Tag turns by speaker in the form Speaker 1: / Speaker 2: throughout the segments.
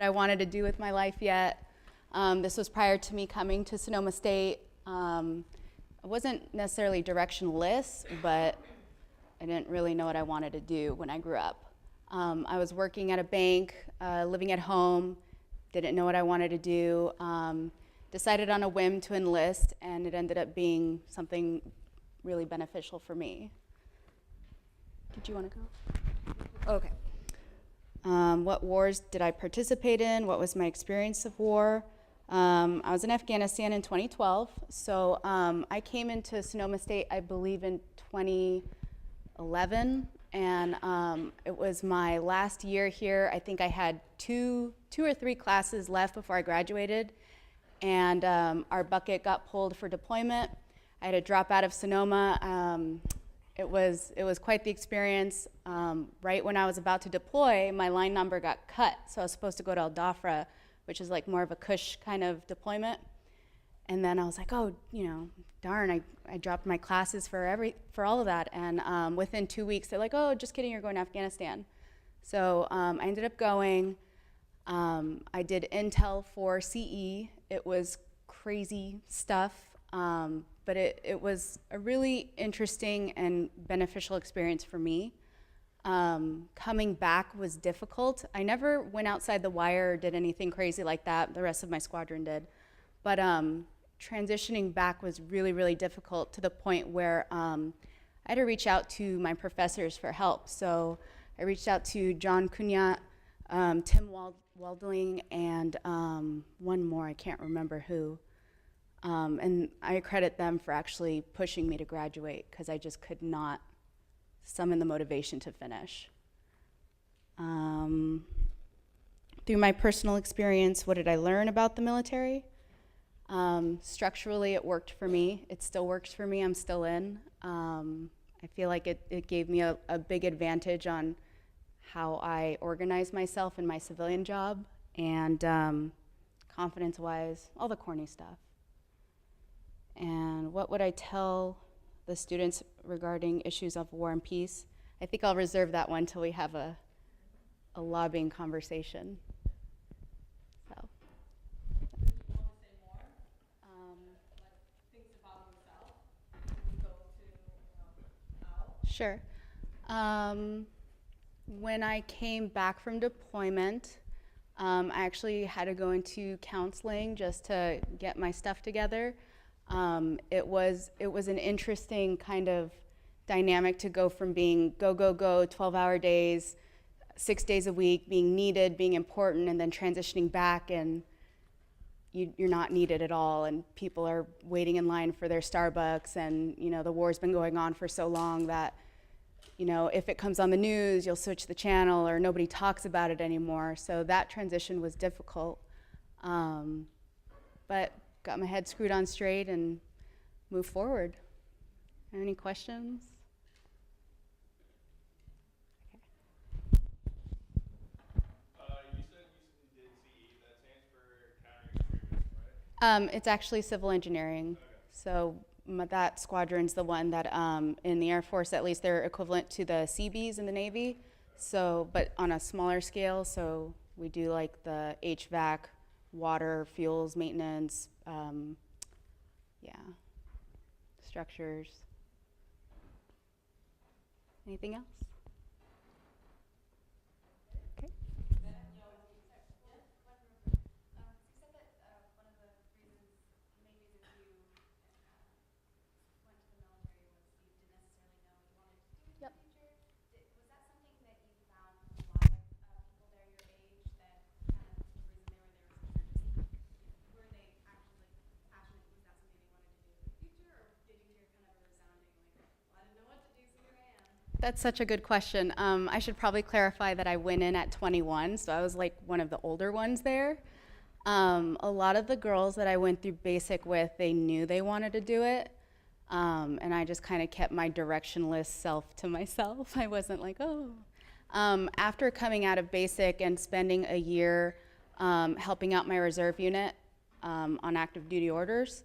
Speaker 1: I wanted to do with my life yet. This was prior to me coming to Sonoma State. I wasn't necessarily directionless, but I didn't really know what I wanted to do when I grew up. I was working at a bank, living at home, didn't know what I wanted to do, decided on a whim to enlist, and it ended up being something really beneficial for me. Did you want to go? Okay. What wars did I participate in? What was my experience of war? I was in Afghanistan in 2012, so I came into Sonoma State, I believe, in 2011, and it was my last year here. I think I had two or three classes left before I graduated, and our bucket got pulled for deployment. I had to drop out of Sonoma. It was quite the experience. Right when I was about to deploy, my line number got cut, so I was supposed to go to Al-Dhafra, which is like more of a cush kind of deployment. And then I was like, oh, darn, I dropped my classes for all of that. And within 2 weeks, they're like, oh, just kidding, you're going to Afghanistan. So I ended up going. I did intel for CE. It was crazy stuff, but it was a really interesting and beneficial experience for me. Coming back was difficult. I never went outside the wire or did anything crazy like that. The rest of my squadron did. But transitioning back was really, really difficult, to the point where I had to reach out to my professors for help. So I reached out to John Cunha, Tim Waldling, and one more, I can't remember who. And I credit them for actually pushing me to graduate, because I just could not summon the motivation to finish. Through my personal experience, what did I learn about the military? Structurally, it worked for me. It still works for me. I'm still in. I feel like it gave me a big advantage on how I organize myself in my civilian job, and confidence-wise, all the corny stuff. And what would I tell the students regarding issues of war and peace? I think I'll reserve that one till we have a lobbying conversation. So.
Speaker 2: Do you want to say more? Like things about yourself? When you go to out?
Speaker 1: Sure. When I came back from deployment, I actually had to go into counseling just to get my stuff together. It was an interesting kind of dynamic to go from being go, 12-hour days, 6 days a week, being needed, being important, and then transitioning back, and you're not needed at all, and people are waiting in line for their Starbucks, and the war's been going on for so long that if it comes on the news, you'll switch the channel, or nobody talks about it anymore. So that transition was difficult, but got my head screwed on straight and moved forward. Any questions?
Speaker 3: You said you did CE. That stands for countering extremism, right?
Speaker 1: It's actually civil engineering.
Speaker 3: Okay.
Speaker 1: So that squadron's the one that, in the Air Force at least, they're equivalent to the Seabees in the Navy. So, but on a smaller scale. So we do like the HVAC, water, fuels, maintenance, structures. Anything else? Okay. Yep. That's such a good question. I should probably clarify that I went in at 21, so I was like one of the older ones there. A lot of the girls that I went through basic with, they knew they wanted to do it, and I just kind of kept my directionless self to myself. I wasn't like, oh. After coming out of basic and spending a year helping out my reserve unit on active duty orders,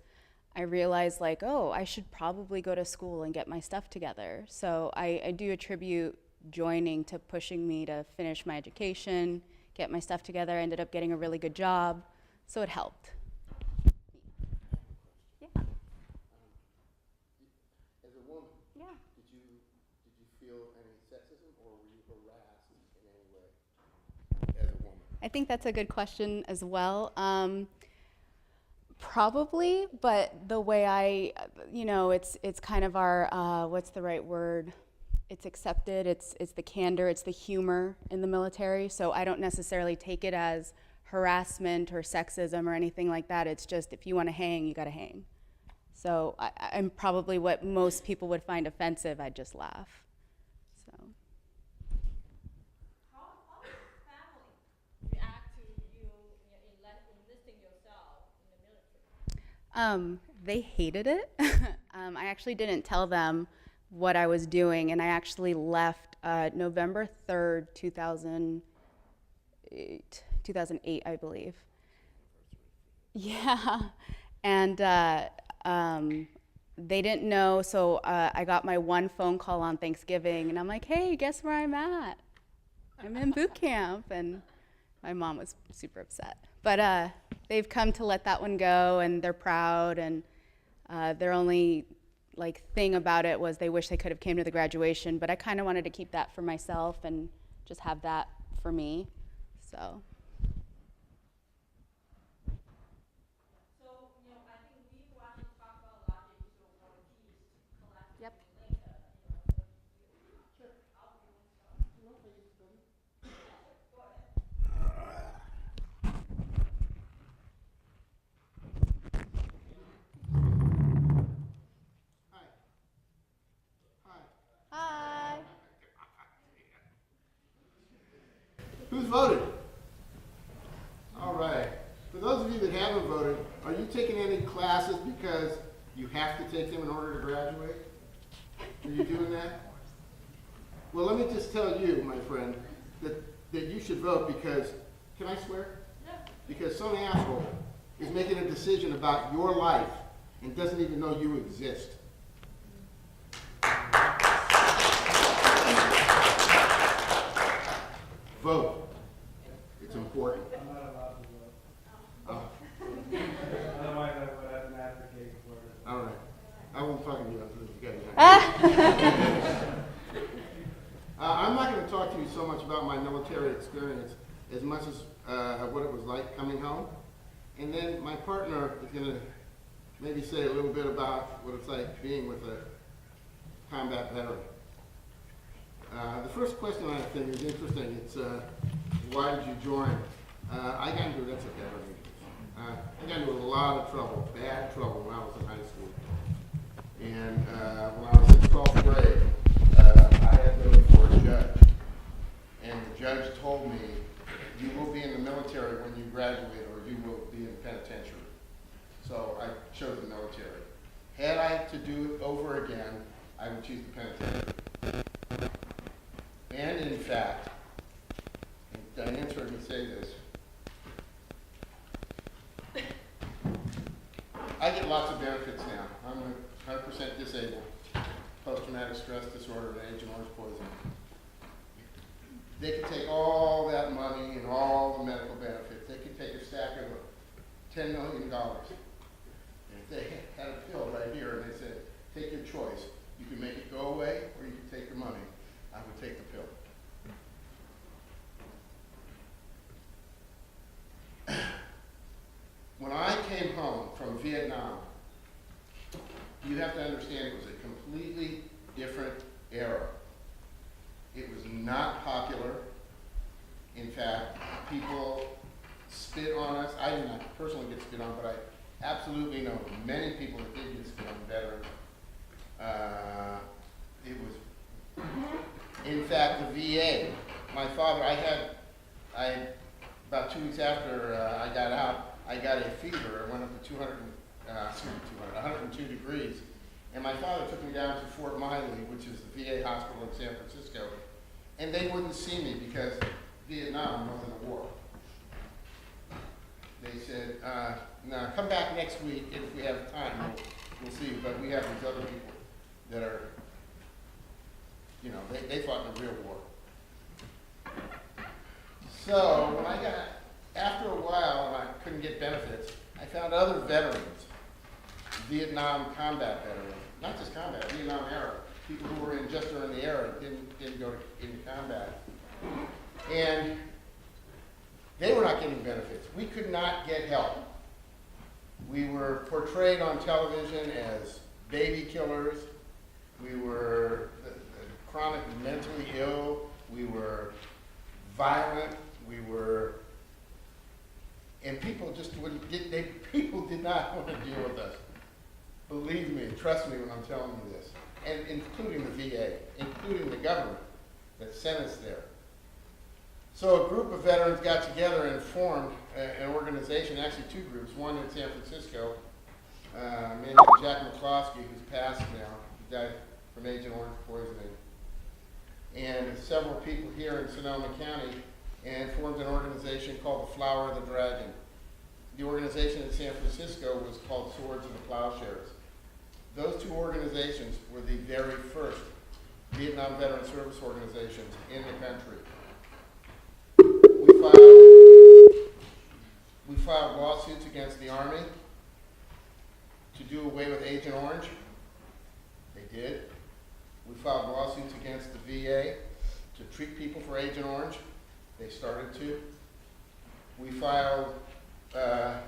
Speaker 1: I realized like, oh, I should probably go to school and get my stuff together. So I do attribute joining to pushing me to finish my education, get my stuff together. I ended up getting a really good job, so it helped. Yeah.
Speaker 4: As a woman,
Speaker 1: Yeah.
Speaker 4: did you feel any sexism, or were you harassed in any way as a woman?
Speaker 1: I think that's a good question as well. Probably, but the way it's kind of our, what's the right word? It's accepted, it's the candor, it's the humor in the military. So I don't necessarily take it as harassment or sexism or anything like that. It's just, if you want to hang, you got to hang. So I'm probably what most people would find offensive, I'd just laugh. So.
Speaker 2: How does family react to you enlisting yourself in the military?
Speaker 1: They hated it. I actually didn't tell them what I was doing, and I actually left November 3rd, 2008, I believe. Yeah, and they didn't know, so I got my one phone call on Thanksgiving, and I'm like, hey, guess where I'm at? I'm in boot camp, and my mom was super upset. But they've come to let that one go, and they're proud, and their only thing about it was they wish they could have came to the graduation, but I kind of wanted to keep that for myself and just have that for me. So.
Speaker 2: So, I think we want to talk about a lot of issues of world peace, collectively
Speaker 1: Yep.
Speaker 2: linked, Sure. I'll do one. Go ahead.
Speaker 4: Hi. Hi.
Speaker 1: Hi.
Speaker 4: Who's voted? All right. For those of you that haven't voted, are you taking any classes because you have to take them in order to graduate? Are you doing that? Well, let me just tell you, my friend, that you should vote because, can I swear?
Speaker 2: Yeah.
Speaker 4: Because some asshole is making a decision about your life and doesn't even know you exist. Vote. It's important.
Speaker 5: I'm not allowed to vote.
Speaker 4: Oh,
Speaker 5: Otherwise, I would have an advocate for it.
Speaker 4: all right. I won't talk to you after this. You gotta I'm not going to talk to you so much about my military experience as much as what it was like coming home. And then my partner is going to maybe say a little bit about what it's like being with a combat veteran. The first question I think is interesting. It's why did you join? I got into that's okay. I got into a lot of trouble, bad trouble, when I was in high school. And when I was in 12th grade, I had to go before a judge. And the judge told me, you will be in the military when you graduate, or you will be in the penitentiary. So I chose the military. Had I to do it over again, I would choose the penitentiary. And in fact, and Diane's heard me say this, I get lots of benefits now. I'm 100% disabled, post-traumatic stress disorder, and Agent Orange poisoning. They could take all that money and all the medical benefits. They could take a stack of $10 million. And if they had a pill right here and they said, take your choice, you can make it go away or you can take your money, I would take the pill. When I came home from Vietnam, you have to understand it was a completely different era. It was not popular. In fact, people spit on us. I did not personally get spit on, but I absolutely know many people that did get spit on, veterans. It was, in fact, the VA. My father, about 2 weeks after I got out, I got a fever. I went up to 102 degrees. And my father took me down to Fort Miley, which is the VA hospital in San Francisco. And they wouldn't see me because Vietnam wasn't a war. They said, no, come back next week if we have time, we'll see you. But we have these other people that are, they fought in a real war. So when I got, after a while, and I couldn't get benefits, I found other veterans, Vietnam combat veterans, not just combat, Vietnam era, people who were in just during the era, didn't go into combat. And they were not getting benefits. We could not get help. We were portrayed on television as baby killers. We were chronically mentally ill. We were violent. We were, and people just wouldn't get, people did not want to deal with us. Believe me, trust me when I'm telling you this. And including the VA, including the government that sent us there. So a group of veterans got together and formed an organization, actually two groups, one in San Francisco, a man named Jack McCloskey, who's passed now, he died from Agent Orange poisoning, and several people here in Sonoma County, and formed an organization called the Flower of the Dragon. The organization in San Francisco was called Swords of the Plowshares. Those two organizations were the very first Vietnam Veteran Service organizations in the country. We filed lawsuits against the Army to do away with Agent Orange. They did. We filed lawsuits against the VA to treat people for Agent Orange. They started to. We filed a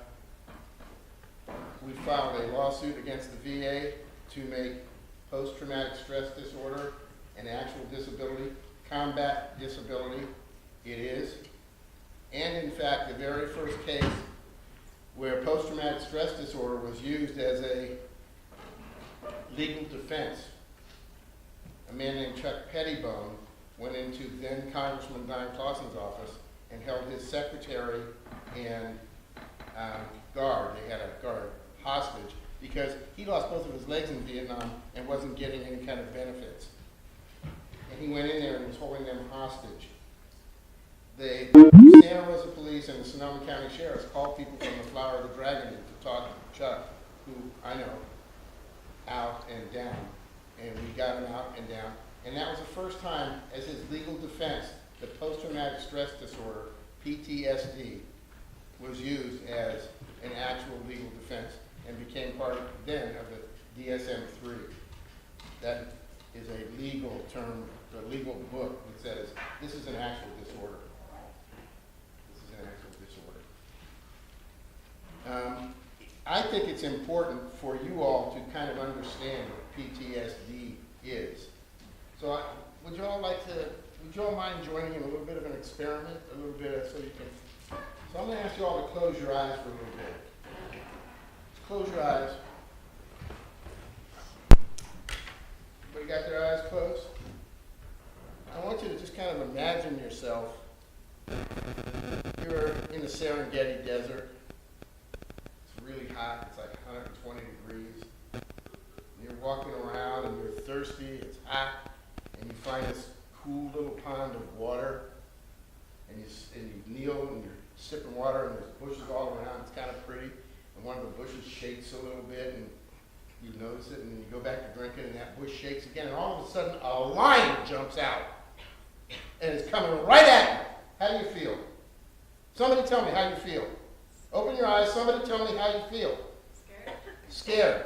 Speaker 4: lawsuit against the VA to make post-traumatic stress disorder an actual disability, combat disability. It is. And in fact, the very first case where post-traumatic stress disorder was used as a legal defense, a man named Chuck Pettibone went into then Congressman Don Clausen's office and held his secretary and guard, they had a guard, hostage, because he lost both of his legs in Vietnam and wasn't getting any kind of benefits. And he went in there and was holding them hostage. The Santa Rosa Police and the Sonoma County Sheriffs called people from the Flower of the Dragon to talk to Chuck, who I know, out and down. And we got him out and down. And that was the first time, as his legal defense, that post-traumatic stress disorder, PTSD, was used as an actual legal defense and became part of, then, of the DSM-3. That is a legal term, a legal book that says this is an actual disorder. This is an actual disorder. I think it's important for you all to kind of understand what PTSD is. So would you all mind joining in a little bit of an experiment, a little bit so you can, so I'm going to ask you all to close your eyes for a little bit. Close your eyes. Everybody got their eyes closed? I want you to just kind of imagine yourself. You're in the Serengeti Desert. It's really hot. It's like 120 degrees. You're walking around and you're thirsty. It's hot. And you find this cool little pond of water. And you kneel and you're sipping water and there's bushes all around. It's kind of pretty. And one of the bushes shakes a little bit and you notice it and then you go back to drinking and that bush shakes again. And all of a sudden a lion jumps out. And it's coming right at you. How do you feel? Somebody tell me how you feel. Open your eyes. Somebody tell me how you feel.
Speaker 2: Scared?
Speaker 4: Scared.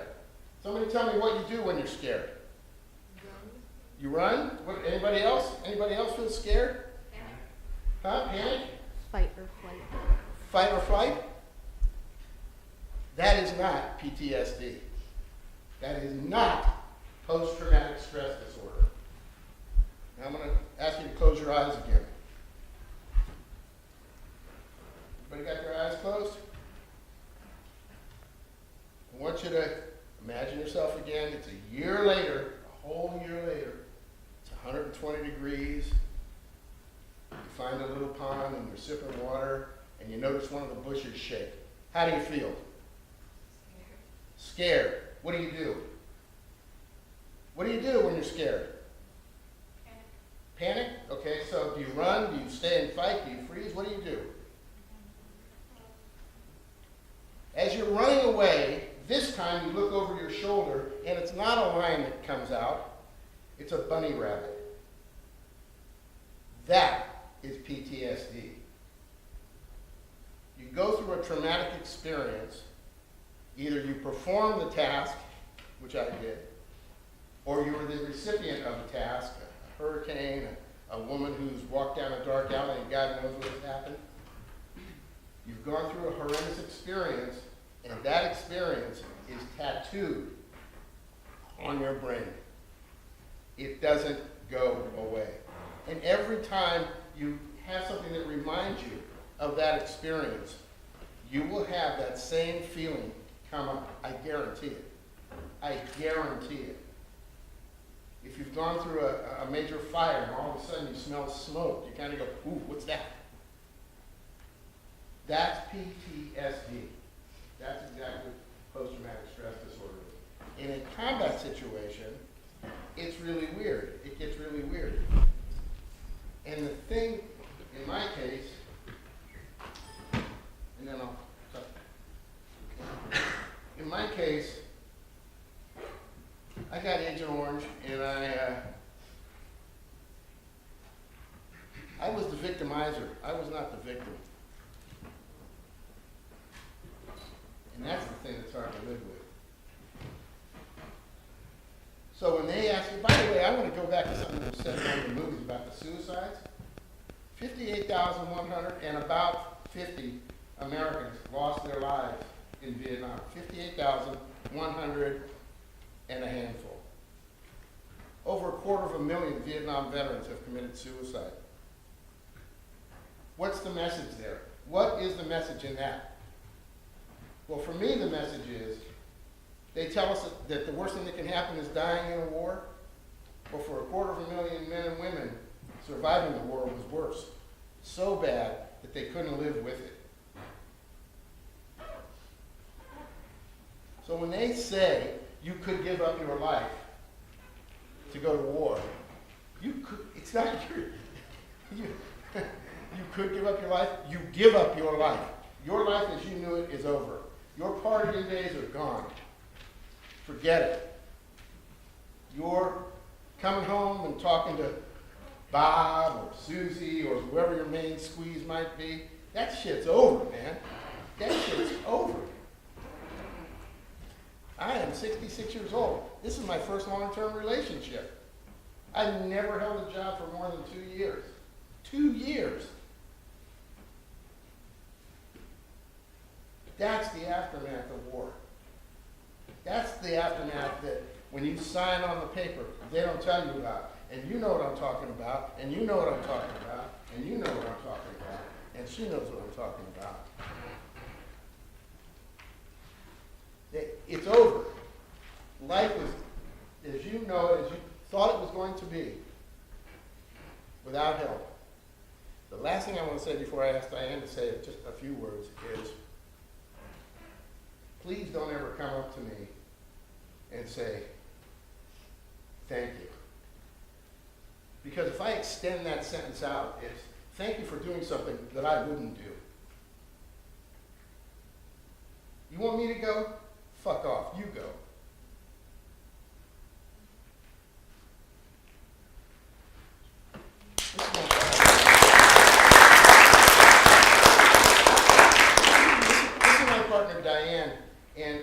Speaker 4: Somebody tell me what you do when you're scared.
Speaker 2: Run.
Speaker 4: You run? What, anybody else? Anybody else feel scared?
Speaker 2: Panic.
Speaker 4: Huh? Panic?
Speaker 1: Fight or flight.
Speaker 4: Fight or flight? That is not PTSD. That is not post-traumatic stress disorder. Now I'm going to ask you to close your eyes again. Everybody got their eyes closed? I want you to imagine yourself again. It's a year later, a whole year later. It's 120 degrees. You find a little pond and you're sipping water and you notice one of the bushes shake. How do you feel? Scared. What do you do? What do you do when you're scared? Panic? Okay, so do you run? Do you stay and fight? Do you freeze? What do you do? As you're running away, this time you look over your shoulder and it's not a lion that comes out, it's a bunny rabbit. That is PTSD. You go through a traumatic experience. Either you perform the task, which I did, or you were the recipient of the task, a hurricane, a woman who's walked down a dark alley and God knows what has happened. You've gone through a horrendous experience, and that experience is tattooed on your brain. It doesn't go away. And every time you have something that reminds you of that experience, you will have that same feeling come up. I guarantee it. I guarantee it. If you've gone through a major fire and all of a sudden you smell smoke, you kind of go, ooh, what's that? That's PTSD. That's exactly post-traumatic stress disorder. In a combat situation, it's really weird. It gets really weird. And the thing, in my case, and then I'll stop. In my case, I got Agent Orange, and I was the victimizer. I was not the victim. And that's the thing that's hard to live with. So when they ask me, by the way, I want to go back to something that was said in one of the movies about the suicides. 58,100 and about 50 Americans lost their lives in Vietnam. 58,100 and a handful. Over 250,000 Vietnam veterans have committed suicide. What's the message there? What is the message in that? Well, for me, the message is, they tell us that the worst thing that can happen is dying in a war. Well, for 250,000 men and women, surviving the war was worse. So bad that they couldn't live with it. So when they say you could give up your life to go to war, you could, it's not your, you could give up your life, you give up your life. Your life as you knew it is over. Your partying days are gone. Forget it. You're coming home and talking to Bob or Susie or whoever your main squeeze might be. That shit's over, man. That shit's over. I am 66 years old. This is my first long-term relationship. I've never held a job for more than 2 years. 2 years. That's the aftermath of war. That's the aftermath that when you sign on the paper, they don't tell you about. And you know what I'm talking about, and you know what I'm talking about, and you know what I'm talking about, and she knows what I'm talking about. It's over. Life is, as you know, as you thought it was going to be, without help. The last thing I want to say before I ask Diane to say just a few words is, please don't ever come up to me and say, thank you. Because if I extend that sentence out, it's, thank you for doing something that I wouldn't do. You want me to go? Fuck off, you go. This is my partner, Diane, and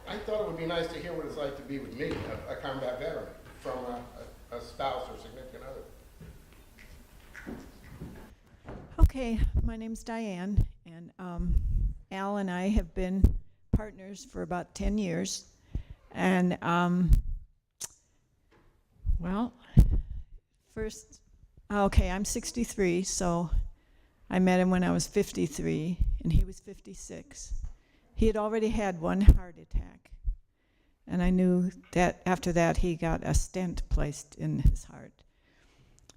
Speaker 4: I thought it would be nice to hear what it's like to be with me, a combat veteran, from a spouse or significant other.
Speaker 6: Okay, my name's Diane, and Al and I have been partners for about 10 years. And, well, first, okay, I'm 63, so I met him when I was 53, and he was 56. He had already had one heart attack, and I knew that after that he got a stent placed in his heart.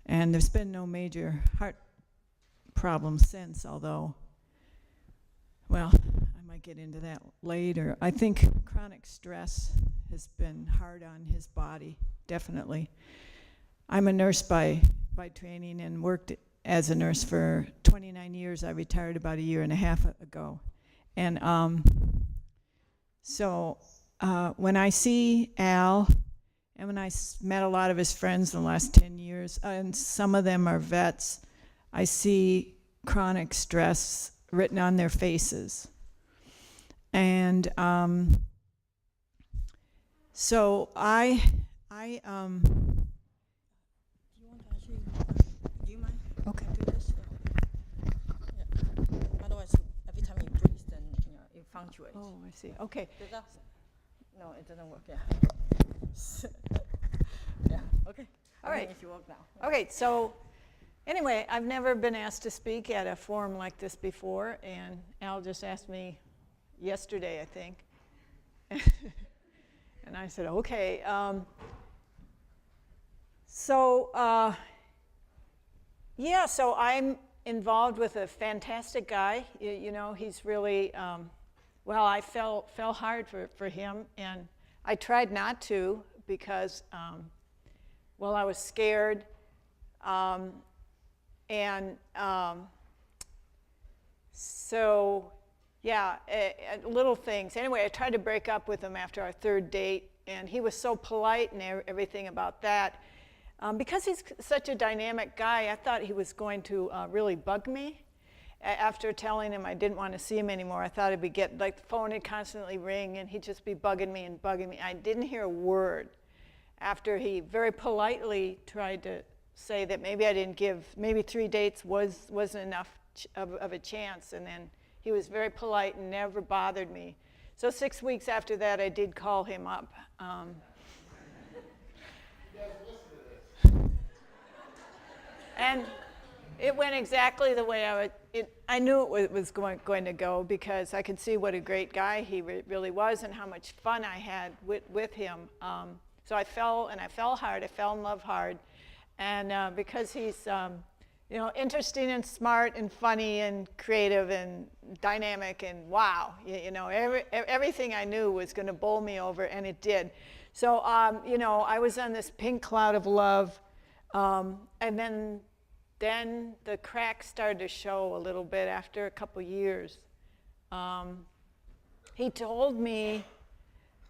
Speaker 6: And there's been no major heart problem since, although, well, I might get into that later. I think chronic stress has been hard on his body, definitely. I'm a nurse by training and worked as a nurse for 29 years. I retired about a year and a half ago. And so when I see Al, and when I met a lot of his friends in the last 10 years, and some of them are vets, I see chronic stress written on their faces. And so I do you want to actually, do you mind? Okay. Do this?
Speaker 7: Yeah. Otherwise, every time you breathe, then it punctuates.
Speaker 6: Oh, I see. Okay.
Speaker 7: Does that? No, it doesn't work. Yeah. Yeah. Okay.
Speaker 6: All right.
Speaker 7: If you work now.
Speaker 6: Okay, so anyway, I've never been asked to speak at a forum like this before, and Al just asked me yesterday, I think. And I said, okay. So I'm involved with a fantastic guy. You know, he's really, well, I fell hard for him, and I tried not to because, well, I was scared. So, yeah, little things. Anyway, I tried to break up with him after our third date, and he was so polite and everything about that. Because he's such a dynamic guy, I thought he was going to really bug me. After telling him I didn't want to see him anymore, I thought the phone would constantly ring, and he'd just be bugging me. I didn't hear a word after he very politely tried to say that maybe 3 dates wasn't enough of a chance, and then he was very polite and never bothered me. So 6 weeks after that, I did call him up. And it went exactly the way I knew it was going to go, because I could see what a great guy he really was and how much fun I had with him. So I fell hard. I fell in love hard. And because he's interesting and smart and funny and creative and dynamic and wow, everything I knew was going to bowl me over, and it did. So, I was on this pink cloud of love, and then the cracks started to show a little bit after a couple years. He told me,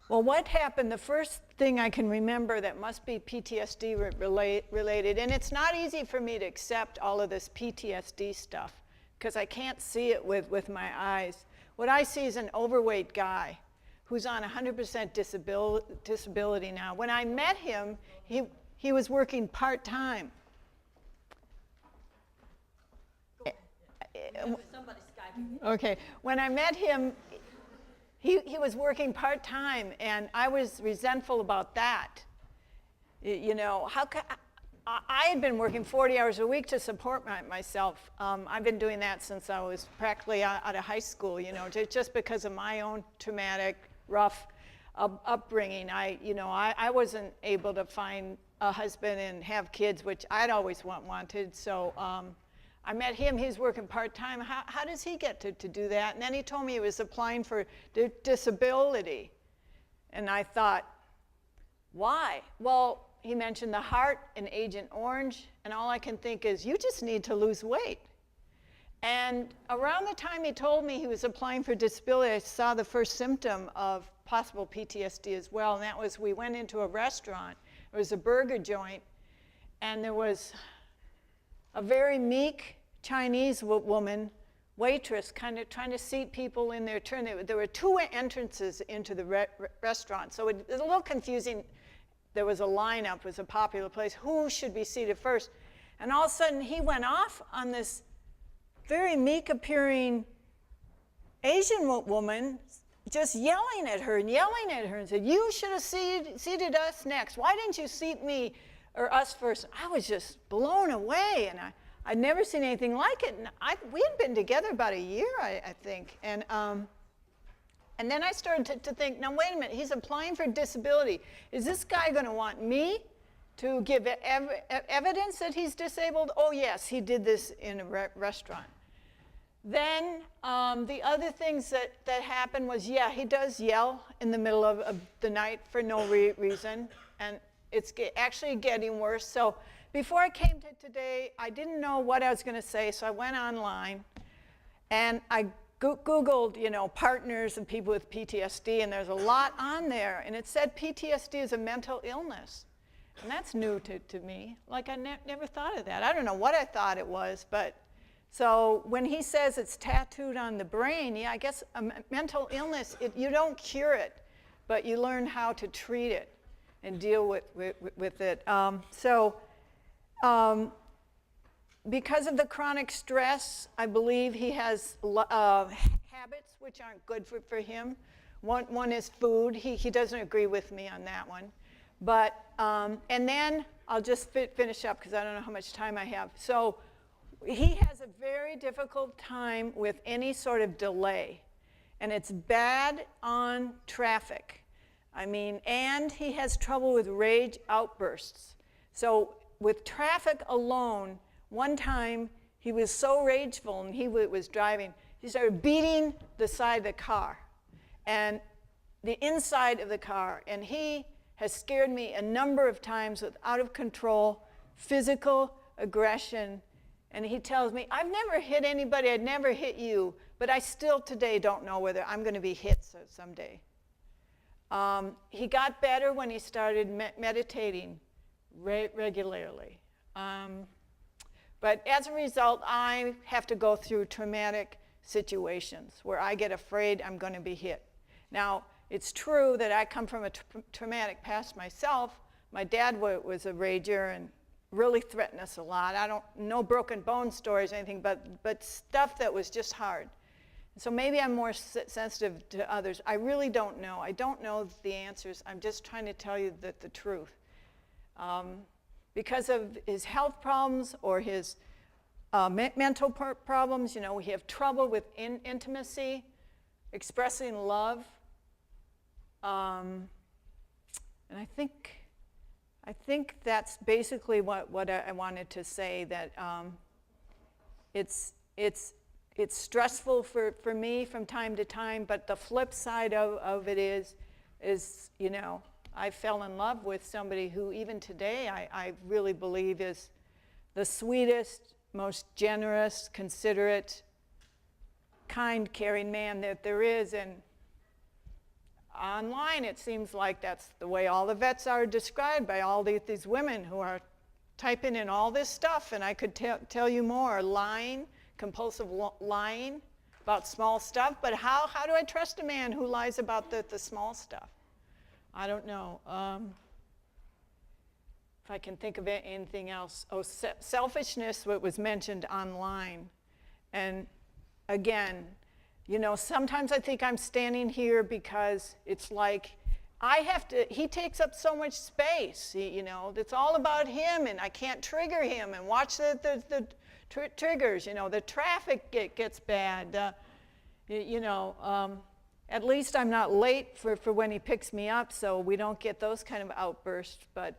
Speaker 6: well, what happened, the first thing I can remember that must be PTSD related, and it's not easy for me to accept all of this PTSD stuff because I can't see it with my eyes. What I see is an overweight guy who's on 100% disability now. When I met him, he was working part-time. Okay, when I met him, he was working part-time, and I was resentful about that. I had been working 40 hours a week to support myself. I've been doing that since I was practically out of high school, just because of my own traumatic, rough upbringing. I wasn't able to find a husband and have kids, which I'd always wanted, so I met him. He's working part-time. How does he get to do that? And then he told me he was applying for disability. And I thought, why? Well, he mentioned the heart and Agent Orange, and all I can think is, you just need to lose weight. And around the time he told me he was applying for disability, I saw the first symptom of possible PTSD as well, and that was we went into a restaurant. It was a burger joint, and there was a very meek Chinese woman, waitress, kind of trying to seat people in their turn. There were 2 entrances into the restaurant, so it was a little confusing. There was a lineup, it was a popular place. Who should be seated first? And all of a sudden, he went off on this very meek-appearing Asian woman, just yelling at her and said, you should have seated us next. Why didn't you seat me or us first? I was just blown away, and I'd never seen anything like it. And we had been together about a year, I think. And then I started to think, now wait a minute, he's applying for disability. Is this guy going to want me to give evidence that he's disabled? Oh yes, he did this in a restaurant. Then the other things that happened was, yeah, he does yell in the middle of the night for no reason. And it's actually getting worse. So before I came to today, I didn't know what I was going to say, so I went online and I Googled, partners of people with PTSD, and there's a lot on there, and it said PTSD is a mental illness, and that's new to me. Like I never thought of that. I don't know what I thought it was, but So when he says it's tattooed on the brain, yeah, I guess a mental illness, you don't cure it, but you learn how to treat it and deal with it. Because of the chronic stress, I believe he has habits which aren't good for him. One is food. He doesn't agree with me on that one. But, and then I'll just finish up because I don't know how much time I have. So he has a very difficult time with any sort of delay. And it's bad on traffic. I mean, and he has trouble with rage outbursts. So with traffic alone, one time he was so rageful and he was driving, he started beating the side of the car and the inside of the car. And he has scared me a number of times with out of control, physical aggression. And he tells me, I've never hit anybody, I'd never hit you, but I still today don't know whether I'm going to be hit someday. He got better when he started meditating regularly. But as a result, I have to go through traumatic situations where I get afraid I'm going to be hit. Now, it's true that I come from a traumatic past myself. My dad was a rager and really threatened us a lot. No broken bone stories or anything, but stuff that was just hard. So maybe I'm more sensitive to others. I really don't know. I don't know the answers. I'm just trying to tell you the truth. Because of his health problems or his mental problems, we have trouble with intimacy, expressing love. And I think that's basically what I wanted to say, that it's stressful for me from time to time, but the flip side of it is I fell in love with somebody who even today I really believe is the sweetest, most generous, considerate, kind, caring man that there is. And online it seems like that's the way all the vets are described by all these women who are typing in all this stuff, and I could tell you more. Lying, compulsive lying about small stuff, but how do I trust a man who lies about the small stuff? I don't know. If I can think of anything else. Oh, selfishness, what was mentioned online. And again, sometimes I think I'm standing here because it's like he takes up so much space, it's all about him, and I can't trigger him and watch the triggers, the traffic gets bad, at least I'm not late for when he picks me up, so we don't get those kind of outbursts. But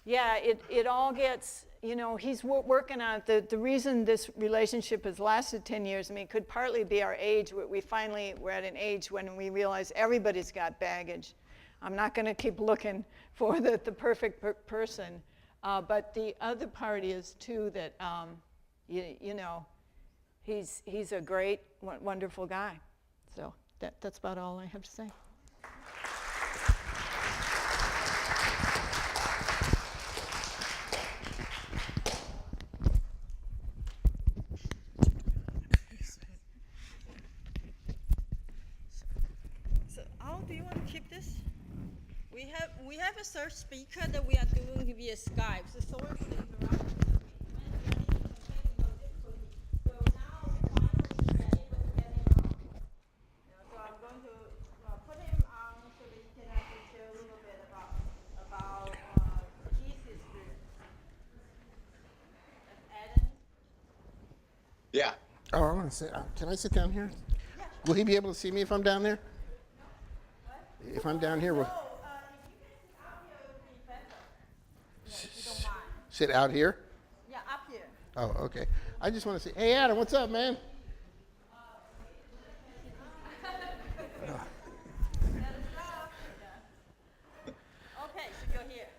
Speaker 6: yeah, it all gets, he's working on it. The reason this relationship has lasted 10 years, could partly be our age. We're at an age when we realize everybody's got baggage. I'm not going to keep looking for the perfect person. But the other part is, too, that, he's a great, wonderful guy. So that's about all I have to say.
Speaker 7: So, Al, do you want to keep this? We have a third speaker that we are doing via Skype. So sorry for the interruption.
Speaker 3: Yeah.
Speaker 4: Oh, I want to sit. Can I sit down here? Yeah. Will he be able to see me if I'm down there? What? If I'm down here, will... Sit out here?
Speaker 7: Yeah, up here.
Speaker 4: Oh, okay. I just want to say, hey, Adam, what's up, man?
Speaker 7: Okay, so you're here.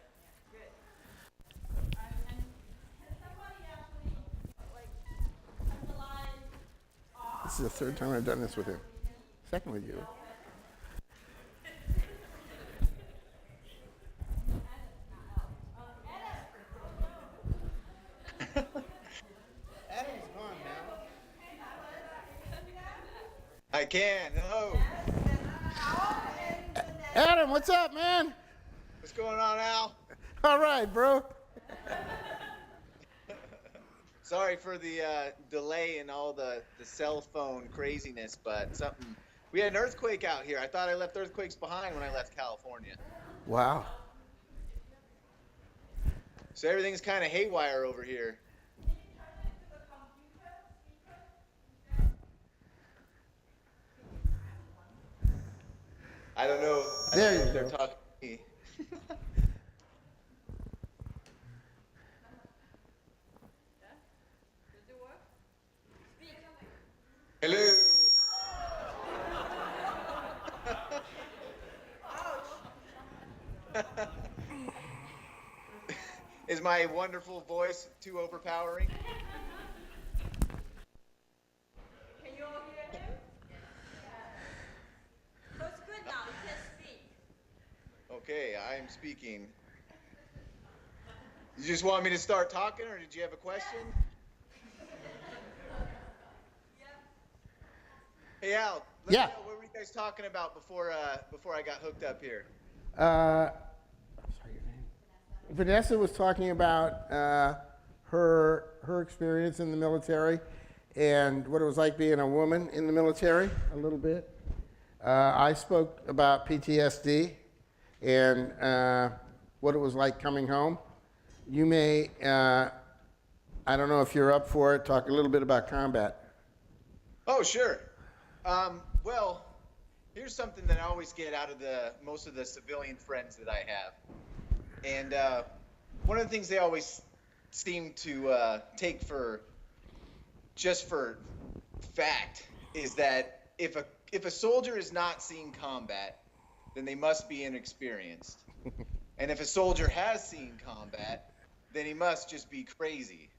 Speaker 7: Good. And has somebody actually, underlined
Speaker 4: This is the third time I've done this with him. Second with you.
Speaker 7: Adam,
Speaker 8: I can. Hello.
Speaker 4: Adam, what's up, man?
Speaker 8: What's going on, Al?
Speaker 4: All right, bro.
Speaker 8: Sorry for the delay in all the cell phone craziness, but we had an earthquake out here. I thought I left earthquakes behind when I left California.
Speaker 4: Wow.
Speaker 8: So everything's kind of haywire over here. I don't know.
Speaker 4: There you
Speaker 8: if they're
Speaker 4: go.
Speaker 8: talking to me. Hello. Is my wonderful voice too overpowering?
Speaker 7: Can you all hear him? So it's good now, you can speak.
Speaker 8: Okay, I am speaking. You just want me to start talking, or did you have a question? Hey Al, let me know, what were you guys talking about before I got hooked up here?
Speaker 4: Sorry, your name? Vanessa was talking about her experience in the military and what it was like being a woman in the military a little bit. I spoke about PTSD and what it was like coming home. You may, I don't know if you're up for it, talk a little bit about combat.
Speaker 8: Oh, sure. Well, here's something that I always get out of most of the civilian friends that I have. And one of the things they always seem to take just for fact is that if a soldier is not seen combat, then they must be inexperienced. And if a soldier has seen combat, then he must just be crazy.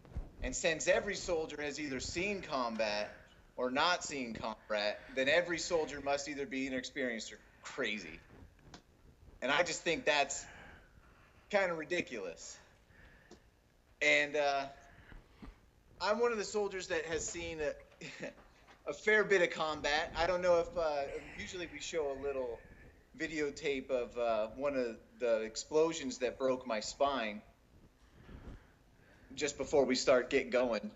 Speaker 8: And since every soldier has either seen combat or not seen combat, then every soldier must either be inexperienced or crazy. And I just think that's kind of ridiculous. And I'm one of the soldiers that has seen a fair bit of combat. I don't know if usually we show a little videotape of one of the explosions that broke my spine just before we start get going.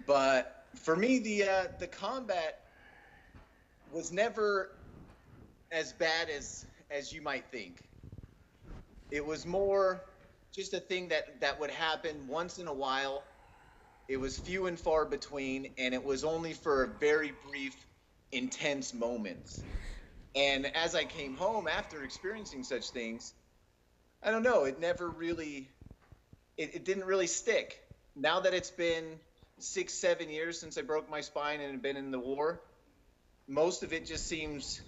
Speaker 8: But for me, the combat was never as bad as you might think. It was more just a thing that would happen once in a while. It was few and far between, and it was only for very brief, intense moments. And as I came home after experiencing such things, I don't know, it never really, it didn't really stick. Now that it's been 6-7 years since I broke my spine and have been in the war, most of it just seems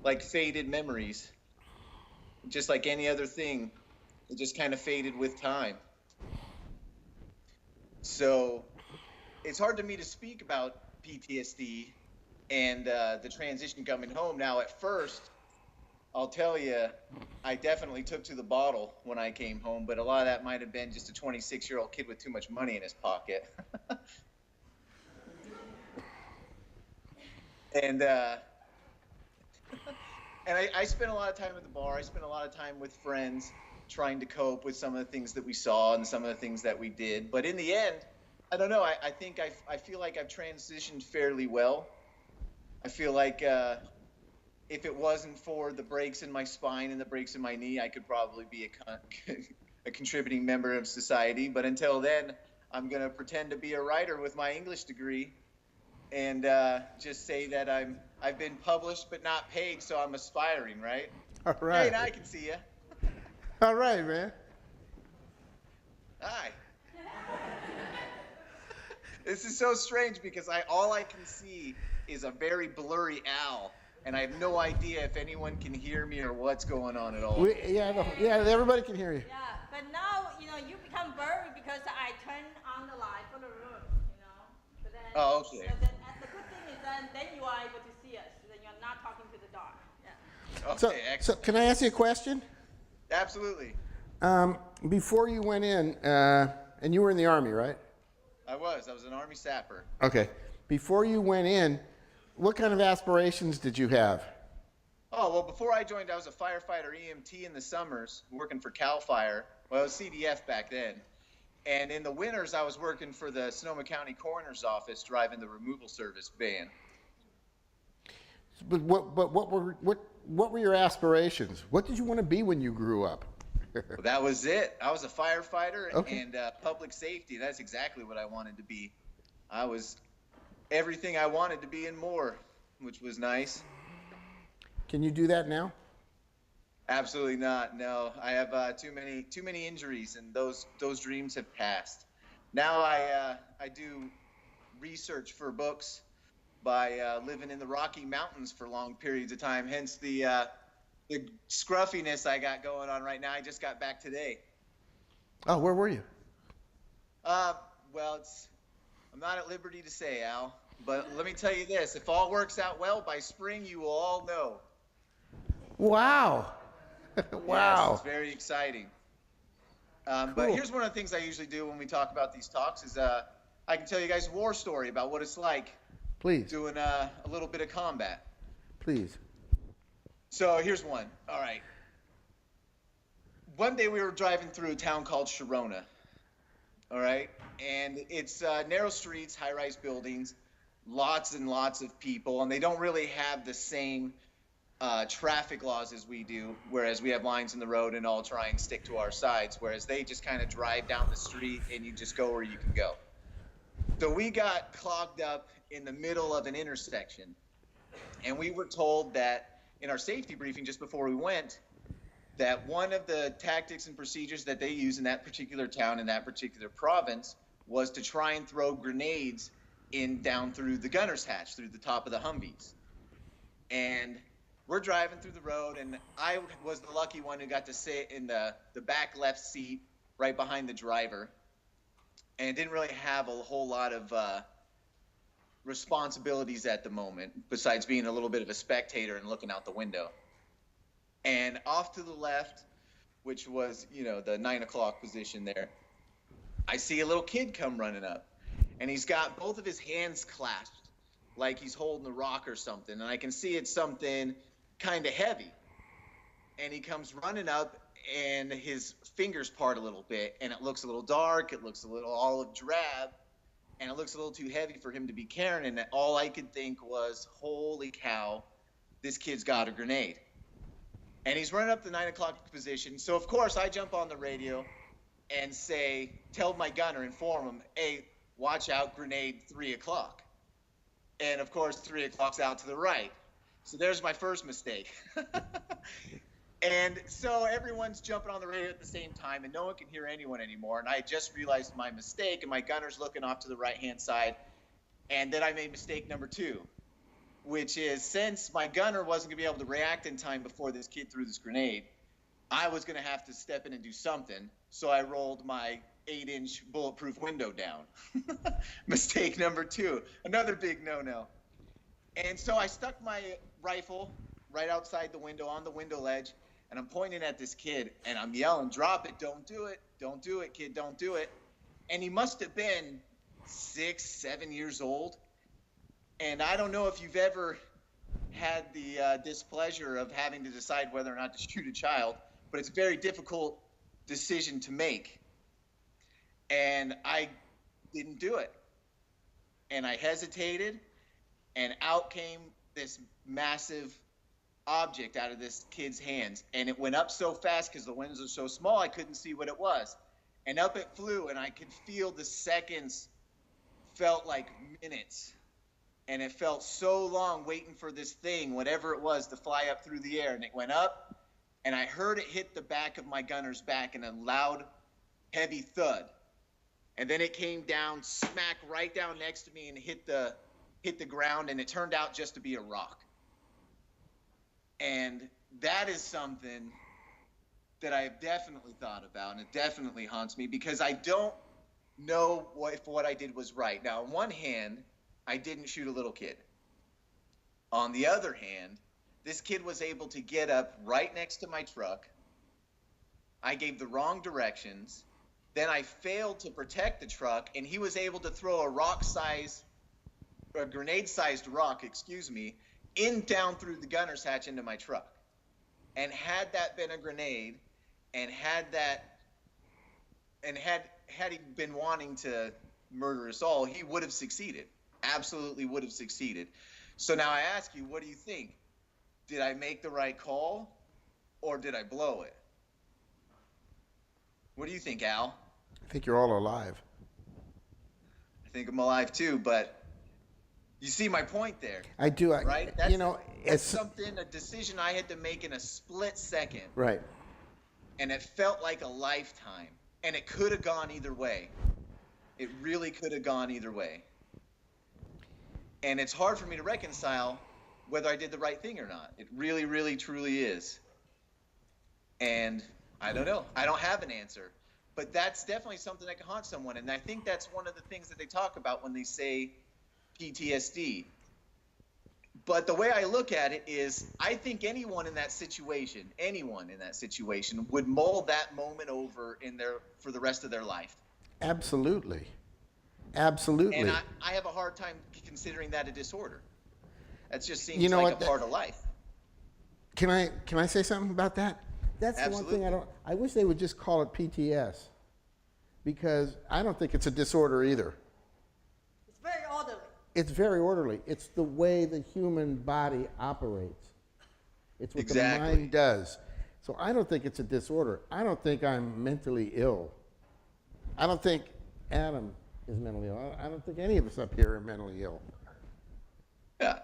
Speaker 8: like faded memories. Just like any other thing, it just kind of faded with time. So it's hard to me to speak about PTSD and the transition coming home. Now, at first, I'll tell you, I definitely took to the bottle when I came home, but a lot of that might have been just a 26-year-old kid with too much money in his pocket. And I spent a lot of time at the bar. I spent a lot of time with friends trying to cope with some of the things that we saw and some of the things that we did. But in the end, I don't know. I feel like I've transitioned fairly well. I feel like if it wasn't for the breaks in my spine and the breaks in my knee, I could probably be a contributing member of society. But until then, I'm going to pretend to be a writer with my English degree and just say that I've been published but not paid, so I'm aspiring, right?
Speaker 4: All right.
Speaker 8: Hey, now I can see you.
Speaker 4: All right, man.
Speaker 8: Hi. This is so strange because all I can see is a very blurry Al, and I have no idea if anyone can hear me or what's going on at all.
Speaker 4: Yeah, everybody can hear you.
Speaker 7: Yeah, but now, you become blurry because I turned on the light for the room, But then,
Speaker 8: Oh, okay.
Speaker 7: So the good thing is then you are able to see us. Then you're not talking to the dark. Yeah.
Speaker 8: Okay,
Speaker 4: So
Speaker 8: excellent.
Speaker 4: can I ask you a question?
Speaker 8: Absolutely.
Speaker 4: Before you went in, and you were in the Army, right?
Speaker 8: I was an Army sapper.
Speaker 4: Okay. Before you went in, What kind of aspirations did you have?
Speaker 8: Oh, well, before I joined, I was a firefighter EMT in the summers, working for CAL FIRE. Well, it was CDF back then. And in the winters, I was working for the Sonoma County Coroner's Office, driving the removal service van.
Speaker 4: But what were your aspirations? What did you want to be when you grew up?
Speaker 8: Well, that was it. I was a firefighter
Speaker 4: Okay.
Speaker 8: and public safety. That's exactly what I wanted to be. I was everything I wanted to be and more, which was nice.
Speaker 4: Can you do that now?
Speaker 8: Absolutely not. No, I have too many injuries, and those dreams have passed. Now I do research for books by living in the Rocky Mountains for long periods of time. Hence the scruffiness I got going on right now. I just got back today.
Speaker 4: Oh, where were you?
Speaker 8: Well, I'm not at liberty to say, Al, but let me tell you this: if all works out well, by spring you will all know.
Speaker 4: Wow. Wow.
Speaker 8: Yes, it's very exciting. But
Speaker 4: Cool.
Speaker 8: here's one of the things I usually do when we talk about these talks is I can tell you guys a war story about what it's like
Speaker 4: Please,
Speaker 8: doing a little bit of combat.
Speaker 4: please.
Speaker 8: So here's one. All right. One day we were driving through a town called Sharona. All right. And it's narrow streets, high-rise buildings, lots and lots of people, and they don't really have the same traffic laws as we do, whereas we have lines in the road and all try and stick to our sides, whereas they just kind of drive down the street and you just go where you can go. So we got clogged up in the middle of an intersection, and we were told that in our safety briefing just before we went, that one of the tactics and procedures that they use in that particular town, in that particular province, was to try and throw grenades down through the gunner's hatch, through the top of the Humvees. And we're driving through the road, and I was the lucky one who got to sit in the back left seat right behind the driver, and didn't really have a whole lot of responsibilities at the moment, besides being a little bit of a spectator and looking out the window. And off to the left, which was, the 9 o'clock position there, I see a little kid come running up, and he's got both of his hands clasped like he's holding a rock or something, and I can see it's something kind of heavy. And he comes running up, and his fingers part a little bit, and it looks a little dark, it looks a little olive drab, and it looks a little too heavy for him to be carrying, and all I could think was, holy cow, this kid's got a grenade. And he's running up the 9 o'clock position, so of course I jump on the radio and tell my gunner, inform him, hey, watch out, grenade 3 o'clock. And of course 3 o'clock's out to the right. So there's my first mistake. And so everyone's jumping on the radio at the same time, and no one can hear anyone anymore. And I just realized my mistake, and my gunner's looking off to the right-hand side. And then I made mistake number 2, which is, since my gunner wasn't going to be able to react in time before this kid threw this grenade, I was going to have to step in and do something. So I rolled my 8-inch bulletproof window down. Mistake number 2, another big no-no. And so I stuck my rifle right outside the window on the window ledge, and I'm pointing at this kid, and I'm yelling, drop it, don't do it, kid, don't do it. And he must have been 6, 7 years old. And I don't know if you've ever had the displeasure of having to decide whether or not to shoot a child, but it's a very difficult decision to make. And I didn't do it. And I hesitated, and out came this massive object out of this kid's hands. And it went up so fast because the windows are so small, I couldn't see what it was. And up it flew, and I could feel the seconds felt like minutes. And it felt so long waiting for this thing, whatever it was, to fly up through the air. And it went up, and I heard it hit the back of my gunner's back in a loud, heavy thud. And then it came down, smack right down next to me, and hit the ground, and it turned out just to be a rock. And that is something that I have definitely thought about, and it definitely haunts me, because I don't know if what I did was right. Now, on one hand, I didn't shoot a little kid. On the other hand, this kid was able to get up right next to my truck. I gave the wrong directions. Then I failed to protect the truck, and he was able to throw a rock-sized a grenade-sized rock, down through the gunner's hatch into my truck. And had that been a grenade, and had he been wanting to murder us all, he would have succeeded. Absolutely would have succeeded. So now I ask you, what do you think? Did I make the right call, or did I blow it? What do you think, Al?
Speaker 4: I think you're all alive.
Speaker 8: I think I'm alive too, but you see my point there.
Speaker 4: I do.
Speaker 8: Right?
Speaker 4: That's
Speaker 8: That's a decision I had to make in a split second.
Speaker 4: Right.
Speaker 8: And it felt like a lifetime. And it could have gone either way. It really could have gone either way. And it's hard for me to reconcile whether I did the right thing or not. It really, really, truly is. And I don't know. I don't have an answer. But that's definitely something that can haunt someone. And I think that's one of the things that they talk about when they say PTSD. But the way I look at it is, I think anyone in that situation would mull that moment over for the rest of their life.
Speaker 4: Absolutely. Absolutely.
Speaker 8: And I have a hard time considering that a disorder. That just seems a part of life.
Speaker 4: Can I say something about that? That's
Speaker 8: Absolutely.
Speaker 4: the one thing I wish they would just call it PTS, because I don't think it's a disorder either.
Speaker 7: It's very orderly.
Speaker 4: It's very orderly. It's the way the human body operates. It's what the mind does. So I don't think it's a disorder. I don't think I'm mentally ill. I don't think Adam is mentally ill. I don't think any of us up here are mentally ill.
Speaker 8: Yeah.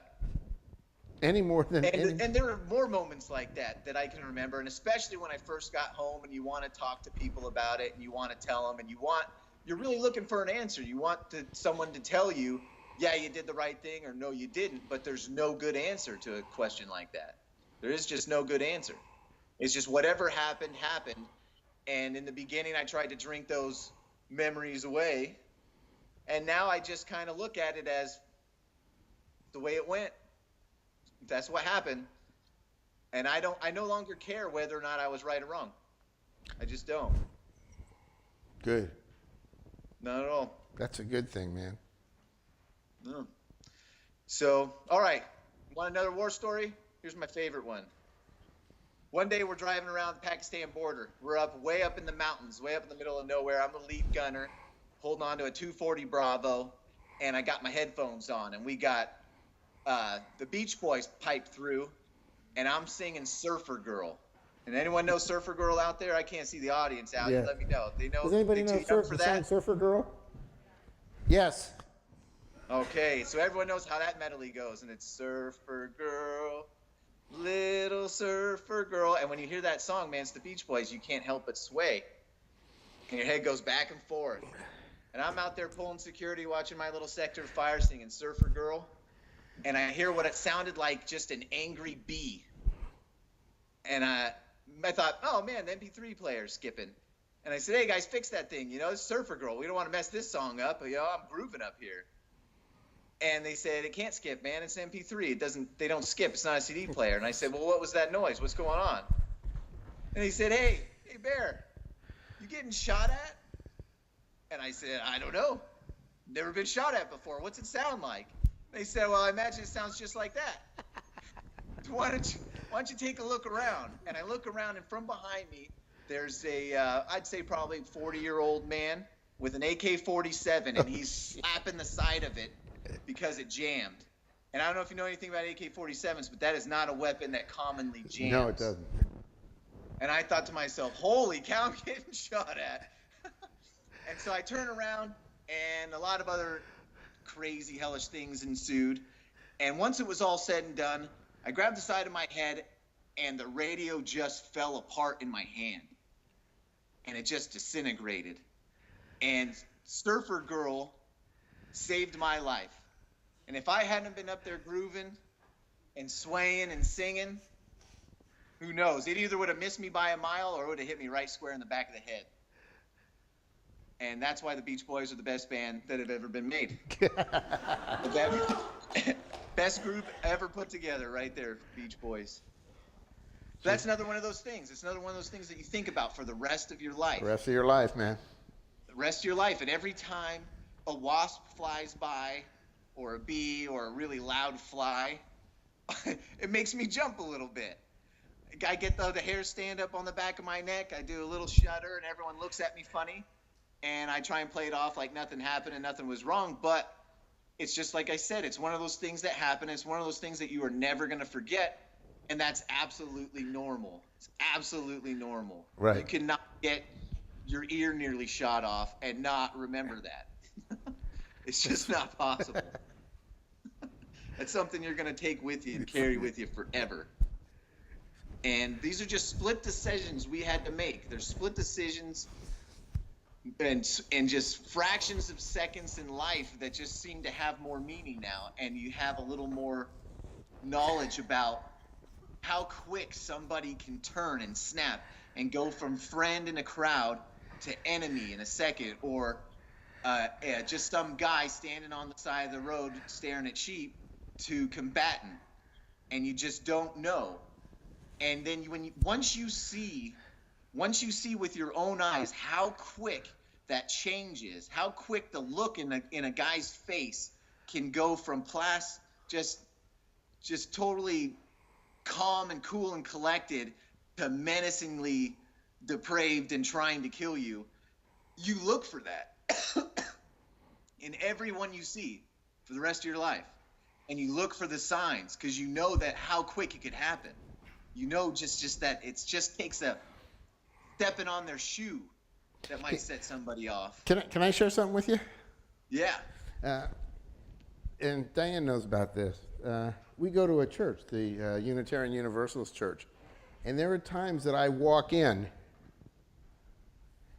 Speaker 4: Any more than
Speaker 8: and there are more moments like that I can remember, and especially when I first got home and you want to talk to people about it and you want to tell them, and you're really looking for an answer. You want someone to tell you, yeah, you did the right thing, or no, you didn't, but there's no good answer to a question like that. There is just no good answer. It's just whatever happened, happened. And in the beginning, I tried to drink those memories away. And now I just kind of look at it as the way it went. That's what happened. And I no longer care whether or not I was right or wrong. I just don't.
Speaker 4: Good.
Speaker 8: Not at all.
Speaker 4: That's a good thing, man.
Speaker 8: No. So, all right. Want another war story? Here's my favorite one. One day we're driving around the Pakistan border. We're way up in the mountains, way up in the middle of nowhere. I'm the lead gunner, holding on to a 240 Bravo, and I got my headphones on, and we got the Beach Boys piped through, and I'm singing Surfer Girl. And anyone know Surfer Girl out there? I can't see the audience out.
Speaker 4: Yeah.
Speaker 8: You let me know. They know.
Speaker 4: Does anybody
Speaker 8: they
Speaker 4: know
Speaker 8: too young for
Speaker 4: the song
Speaker 8: that?
Speaker 4: Surfer Girl? Yes.
Speaker 8: Okay, so everyone knows how that medley goes, and it's Surfer Girl, little Surfer Girl. And when you hear that song, man, it's the Beach Boys, you can't help but sway. And your head goes back and forth. And I'm out there pulling security, watching my little sector of fire, singing Surfer Girl. And I hear what it sounded like, just an angry bee. And I thought, oh, man, the MP3 player's skipping. And I said, hey, guys, fix that thing. It's Surfer Girl. We don't want to mess this song up. I'm grooving up here. And they said, it can't skip, man. It's an MP3. They don't skip. It's not a CD player. And I said, well, what was that noise? What's going on? And he said, hey, Bear, you getting shot at? And I said, I don't know. Never been shot at before. What's it sound like? They said, well, I imagine it sounds just like that. Why don't you take a look around? And I look around, and from behind me, there's I'd say probably 40-year-old man with an AK-47, and he's slapping the side of it because it jammed. And I don't know if you know anything about AK-47s, but that is not a weapon that commonly jams.
Speaker 4: No, it doesn't.
Speaker 8: And I thought to myself, holy cow, I'm getting shot at. And so I turn around, and a lot of other crazy, hellish things ensued. And once it was all said and done, I grabbed the side of my head, and the radio just fell apart in my hand. And it just disintegrated. And Surfer Girl saved my life. And if I hadn't been up there grooving and swaying and singing, who knows? It either would have missed me by a mile or it would have hit me right square in the back of the head. And that's why the Beach Boys are the best band that have ever been made. Best group ever put together right there, Beach Boys. So that's another one of those things. It's another one of those things that you think about for the rest of your life.
Speaker 4: The rest of your life, man.
Speaker 8: The rest of your life. And every time a wasp flies by or a bee or a really loud fly, it makes me jump a little bit. I get the hair stand up on the back of my neck. I do a little shudder, and everyone looks at me funny. And I try and play it off like nothing happened and nothing was wrong. But it's just like I said, it's one of those things that happen. It's one of those things that you are never going to forget. And that's absolutely normal. It's absolutely normal.
Speaker 4: Right.
Speaker 8: You cannot get your ear nearly shot off and not remember that. It's just not possible. That's something you're going to take with you and carry with you forever. And these are just split decisions we had to make. They're split decisions and just fractions of seconds in life that just seem to have more meaning now. And you have a little more knowledge about how quick somebody can turn and snap and go from friend in a crowd to enemy in a second, or just some guy standing on the side of the road staring at sheep to combatant, and you just don't know. And then once you see with your own eyes how quick that changes, how quick the look in a guy's face can go from just totally calm and cool and collected to menacingly depraved and trying to kill you, you look for that in everyone you see for the rest of your life. And you look for the signs because you know that how quick it could happen. You know just that it just takes a stepping on their shoe that might set somebody off.
Speaker 4: Can I share something with you?
Speaker 8: Yeah.
Speaker 4: And Diane knows about this. We go to a church, the Unitarian Universalist Church, and there are times that I walk in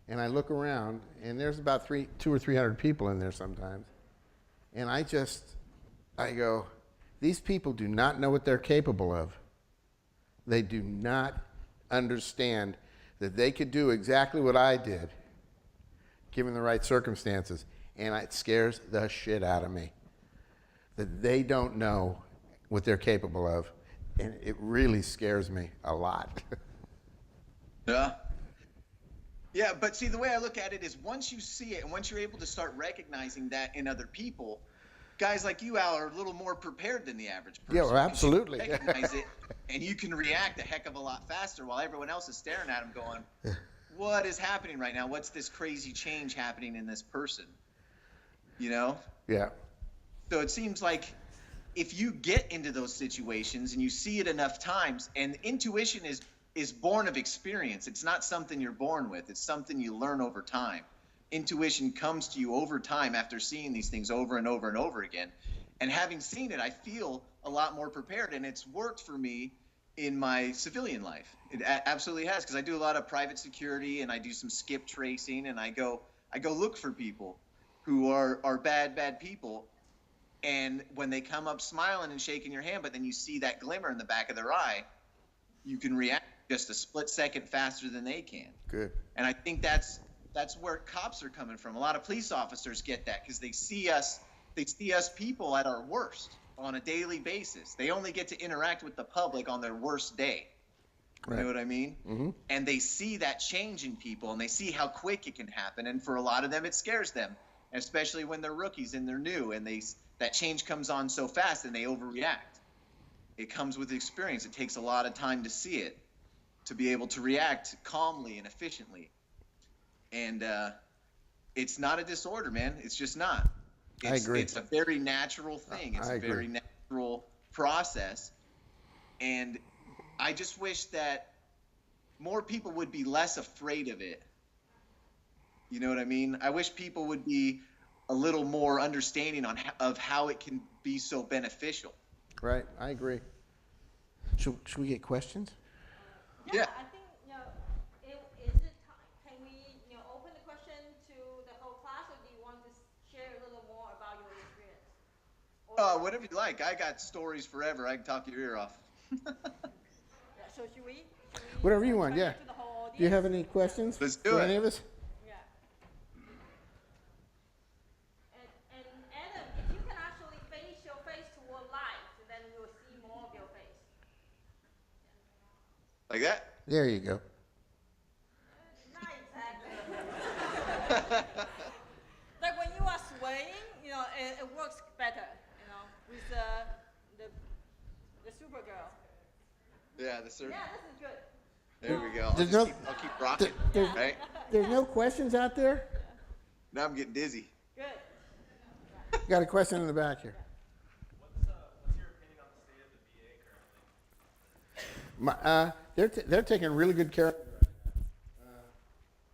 Speaker 4: and I look around, and there's about 200 or 300 people in there sometimes, and I go, these people do not know what they're capable of. They do not understand that they could do exactly what I did, given the right circumstances, and it scares the shit out of me that they don't know what they're capable of, and it really scares me a lot.
Speaker 8: Yeah, but see, the way I look at it is once you see it and once you're able to start recognizing that in other people, guys like you, Al, are a little more prepared than the average person.
Speaker 4: Yeah, well, absolutely.
Speaker 8: You can recognize it, and you can react a heck of a lot faster while everyone else is staring at them going, what is happening right now? What's this crazy change happening in this person? You know?
Speaker 4: Yeah.
Speaker 8: So it seems like if you get into those situations and you see it enough times, and intuition is born of experience. It's not something you're born with. It's something you learn over time. Intuition comes to you over time after seeing these things over and over and over again. And having seen it, I feel a lot more prepared, and it's worked for me in my civilian life. It absolutely has, because I do a lot of private security and I do some skip tracing, and I go look for people who are bad people. And when they come up smiling and shaking your hand, but then you see that glimmer in the back of their eye, you can react just a split second faster than they can.
Speaker 4: Good.
Speaker 8: And I think that's where cops are coming from. A lot of police officers get that because they see us people at our worst on a daily basis. They only get to interact with the public on their worst day. Right. You know what I mean? Mm-hmm. And they see that change in people, and they see how quick it can happen. And for a lot of them, it scares them, especially when they're rookies and they're new, and that change comes on so fast and they overreact. It comes with experience. It takes a lot of time to see it, to be able to react calmly and efficiently. And it's not a disorder, man. It's just not.
Speaker 4: I agree.
Speaker 8: It's a very natural thing. It's a very natural process. And I just wish that more people would be less afraid of it. You know what I mean? I wish people would be a little more understanding of how it can be so beneficial.
Speaker 4: Right, I agree. Should we get questions?
Speaker 8: Yeah.
Speaker 7: I think, is it time? Can we, open the question to the whole class, or do you want to share a little more about your experience?
Speaker 8: Whatever you like. I got stories forever. I can talk your ear off.
Speaker 7: So should we
Speaker 4: Whatever you want, yeah.
Speaker 7: to the whole audience?
Speaker 4: Do you have any questions
Speaker 8: Let's do
Speaker 4: for
Speaker 8: it.
Speaker 4: any of us?
Speaker 7: Yeah. And Adam, if you can actually face your face toward light, then we will see more of your face.
Speaker 8: Like that?
Speaker 4: There you go.
Speaker 7: Not exactly. Like when you are swaying, it works better. with the Supergirl.
Speaker 8: Yeah, the sir.
Speaker 7: Yeah, this is good.
Speaker 8: There we go.
Speaker 4: There's
Speaker 8: I'll keep rocking,
Speaker 4: there's-
Speaker 8: right?
Speaker 4: There's no questions out there?
Speaker 8: Now I'm getting dizzy.
Speaker 7: Good.
Speaker 4: Got a question in the back here.
Speaker 3: What's your opinion on the state of the VA currently?
Speaker 4: They're taking really good care of me.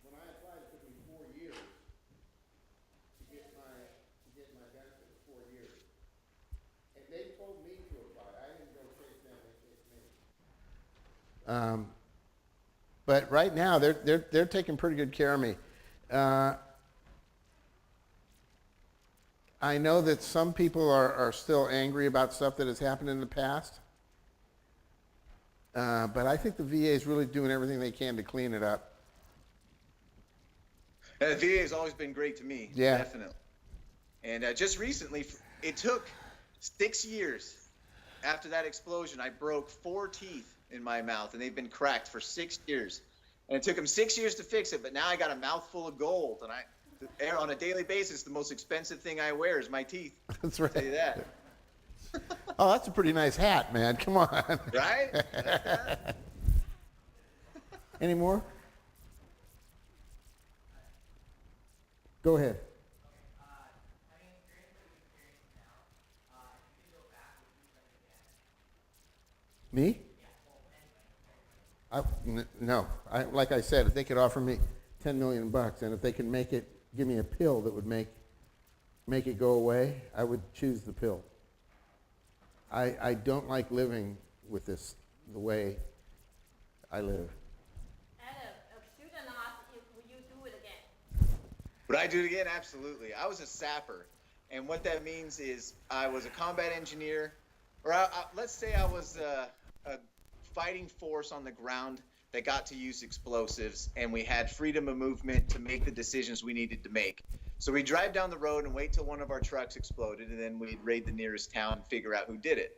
Speaker 4: When I applied, it took me 4 years to get my benefit. 4 years, and they told me to apply. I didn't go chase them; they chased me. But right now, they're taking pretty good care of me. I know that some people are still angry about stuff that has happened in the past. But I think the VA is really doing everything they can to clean it up.
Speaker 8: The VA has always been great to me.
Speaker 4: Yeah.
Speaker 8: Definitely. And just recently, it took 6 years after that explosion. I broke 4 teeth in my mouth, and they've been cracked for 6 years. And it took them 6 years to fix it, but now I got a mouthful of gold, and on a daily basis, the most expensive thing I wear is my teeth.
Speaker 4: That's
Speaker 8: I'll tell you
Speaker 4: right.
Speaker 8: that.
Speaker 4: Oh, that's a pretty nice hat, man. Come on.
Speaker 8: Right?
Speaker 4: Any more? Go ahead. Me? No. Like I said, if they could offer me $10 million, and if they can give me a pill that would make it go away, I would choose the pill. I don't like living with this the way I live.
Speaker 7: And a student asked if will you do it again?
Speaker 8: Would I do it again? Absolutely. I was a sapper, and what that means is I was a combat engineer, or let's say I was a fighting force on the ground that got to use explosives, and we had freedom of movement to make the decisions we needed to make. So we'd drive down the road and wait till one of our trucks exploded, and then we'd raid the nearest town and figure out who did it.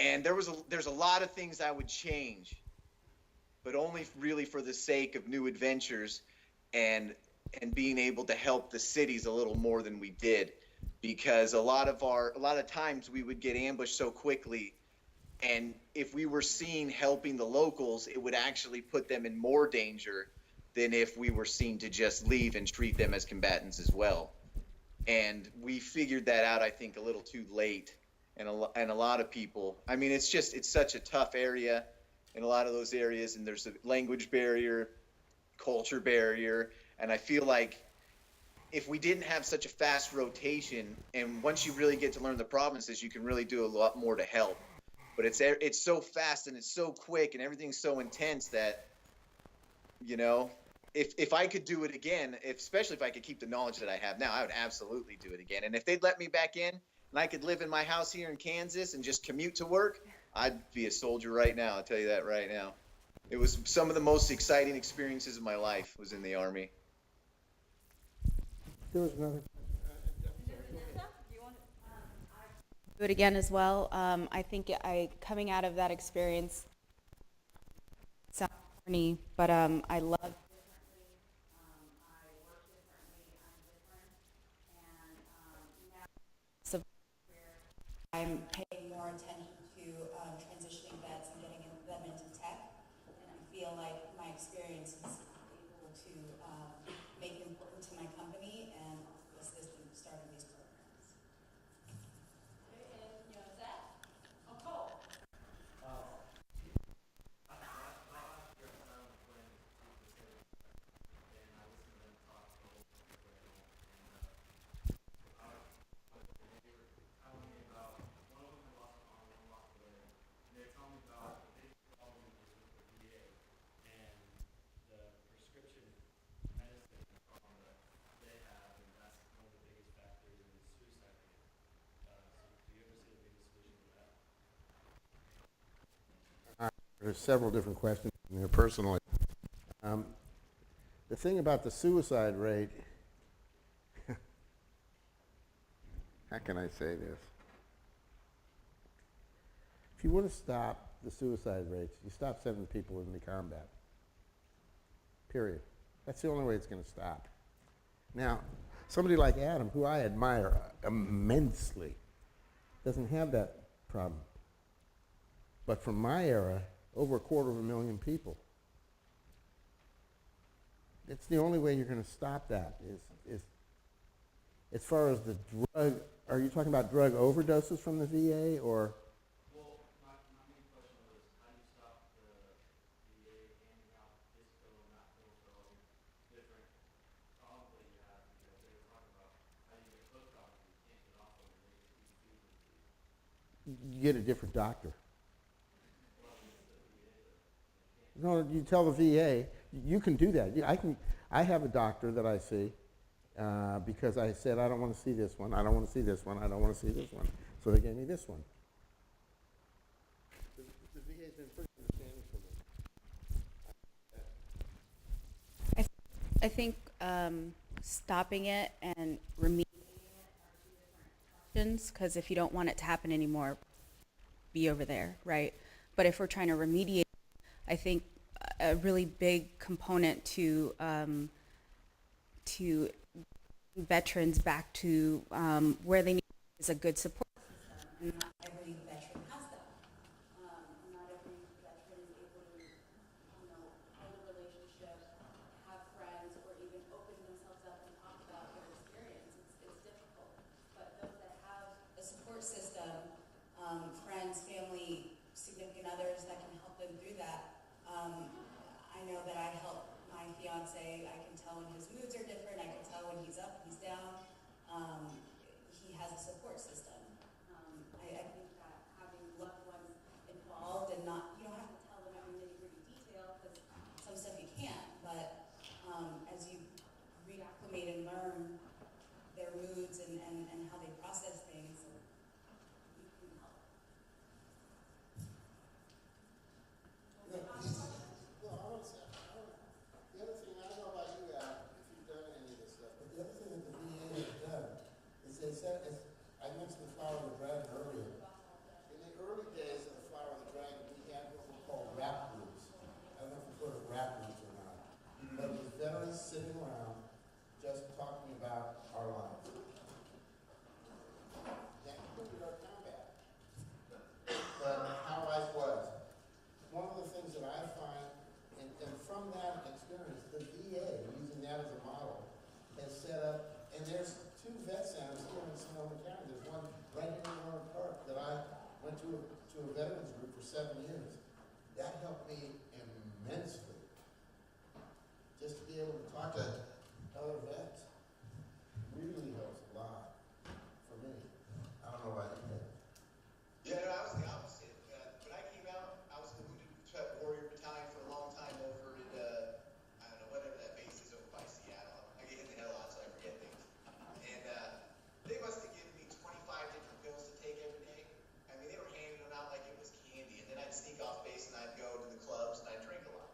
Speaker 8: And there's a lot of things I would change, but only really for the sake of new adventures and being able to help the cities a little more than we did, because a lot of times we would get ambushed so quickly, and if we were seen helping the locals, it would actually put them in more danger than if we were seen to just leave and treat them as combatants as well. And we figured that out, I think, a little too late. And a lot of people, I mean, it's such a tough area in a lot of those areas, and there's a language barrier, culture barrier, and I feel like if we didn't have such a fast rotation, and once you really get to learn the provinces, you can really do a lot more to help. But it's so fast and it's so quick and everything's so intense that, you know, if I could do it again, especially if I could keep the knowledge that I have now, I would absolutely do it again. And if they'd let me back in and I could live in my house here in Kansas and just commute to work, I'd be a soldier right now. I'll tell you that right now. It was some of the most exciting experiences of my life was in the Army.
Speaker 4: There was another.
Speaker 1: Do it again as well. I think coming out of that experience sounds corny, but I love differently. I work differently. I'm different, and now so I'm paying more attention to transitioning vets and getting them into tech, and I feel like my experience is able to make it important to my company and assist in starting these programs.
Speaker 4: There's several different questions in there personally. The thing about the suicide rate, how can I say this? If you want to stop the suicide rates, you stop sending people into combat. Period. That's the only way it's going to stop. Now, somebody like Adam, who I admire immensely, doesn't have that problem. But from my era, over 250,000 people. It's the only way you're going to stop that is as far as the drug, are you talking about drug overdoses from the VA or?
Speaker 3: Well, my main question was, how do you stop the VA handing out this pill and that pill for all these different problems that you have? Because they were talking about how you get hooked on them, you can't get off them, and they just keep feeding them to you.
Speaker 4: You get a different doctor. No, you tell the VA, you can do that. I have a doctor that I see because I said, I don't want to see this one, I don't want to see this one, I don't want to see this one. So they gave me this one. The VA has been pretty understanding for me.
Speaker 1: I think stopping it and remediating it are two different questions, because if you don't want it to happen anymore, be over there, right? But if we're trying to remediate, I think a really big component to veterans back to where they need is a good support system. And not every veteran has that. Not every veteran is able to, hold a relationship, have friends, or even open themselves up and talk about their experience. It's difficult. But those that have a support system, friends, family, significant others that can help them through that. I know that I help my fiance. I can tell when his moods are different. I can tell when he's up, he's down. He has a support system. I think that having loved ones involved and not, you don't have to tell them every nitty-gritty detail, because some stuff you can't, but as you reacclimate and learn their moods and how they process things, you can help.
Speaker 4: Well, I want to say, the other thing, I don't know about you, Al, if you've done any of this stuff, but the other thing that the VA has done is they said, I mentioned the Flower of the Dragon earlier. In the early days of the Flower of the Dragon, we had what we call rap groups. I don't know if you've heard of rap groups or not, but it was veterans sitting around just talking about our lives. That included our combat. But how life was. One of the things that I find, and from that experience, the VA, using that as a model, has set up, and there's 2 vet centers here in Sonoma County. There's one right here in Warren Park that I went to a veterans group for 7 years. That helped me immensely. Just to be able to talk to other vets really helps a lot for me. I don't know about you.
Speaker 8: Yeah, no, I was the opposite. When I came out, I was in the Wounded Warrior Battalion for a long time over in, I don't know, whatever that base is over by Seattle. I get hit the hell out, so I forget things. And they must have given me 25 different pills to take every day. I mean, they were handing them out like it was candy. And then I'd sneak off base and I'd go to the clubs and I'd drink a lot.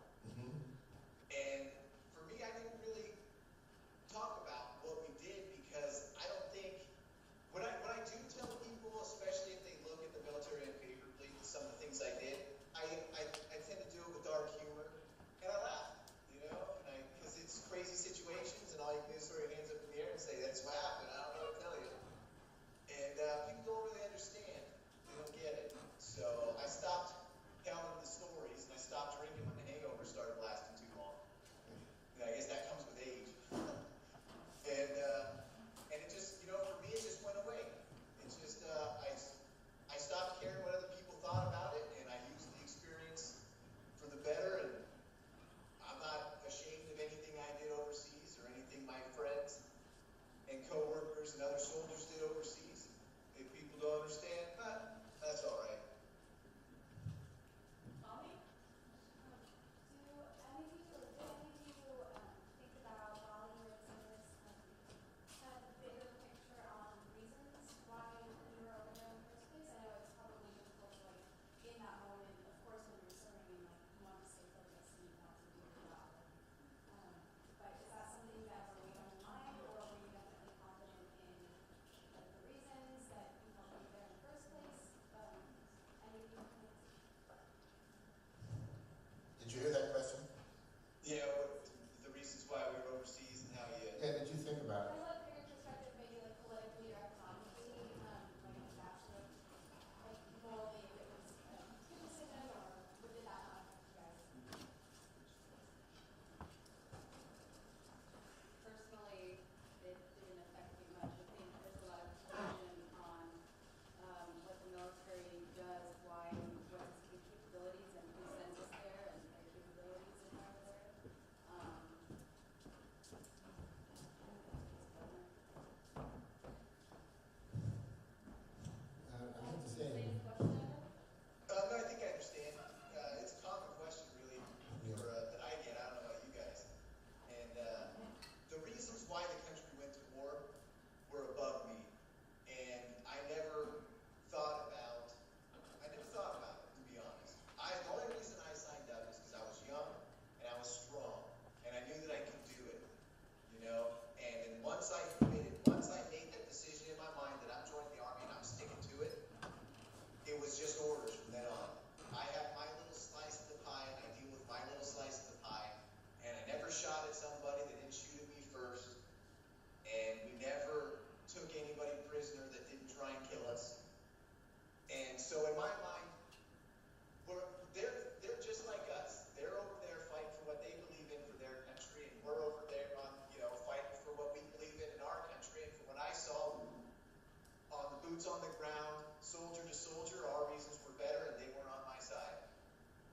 Speaker 8: boots on the ground, soldier to soldier, our reasons were better and they weren't on my side.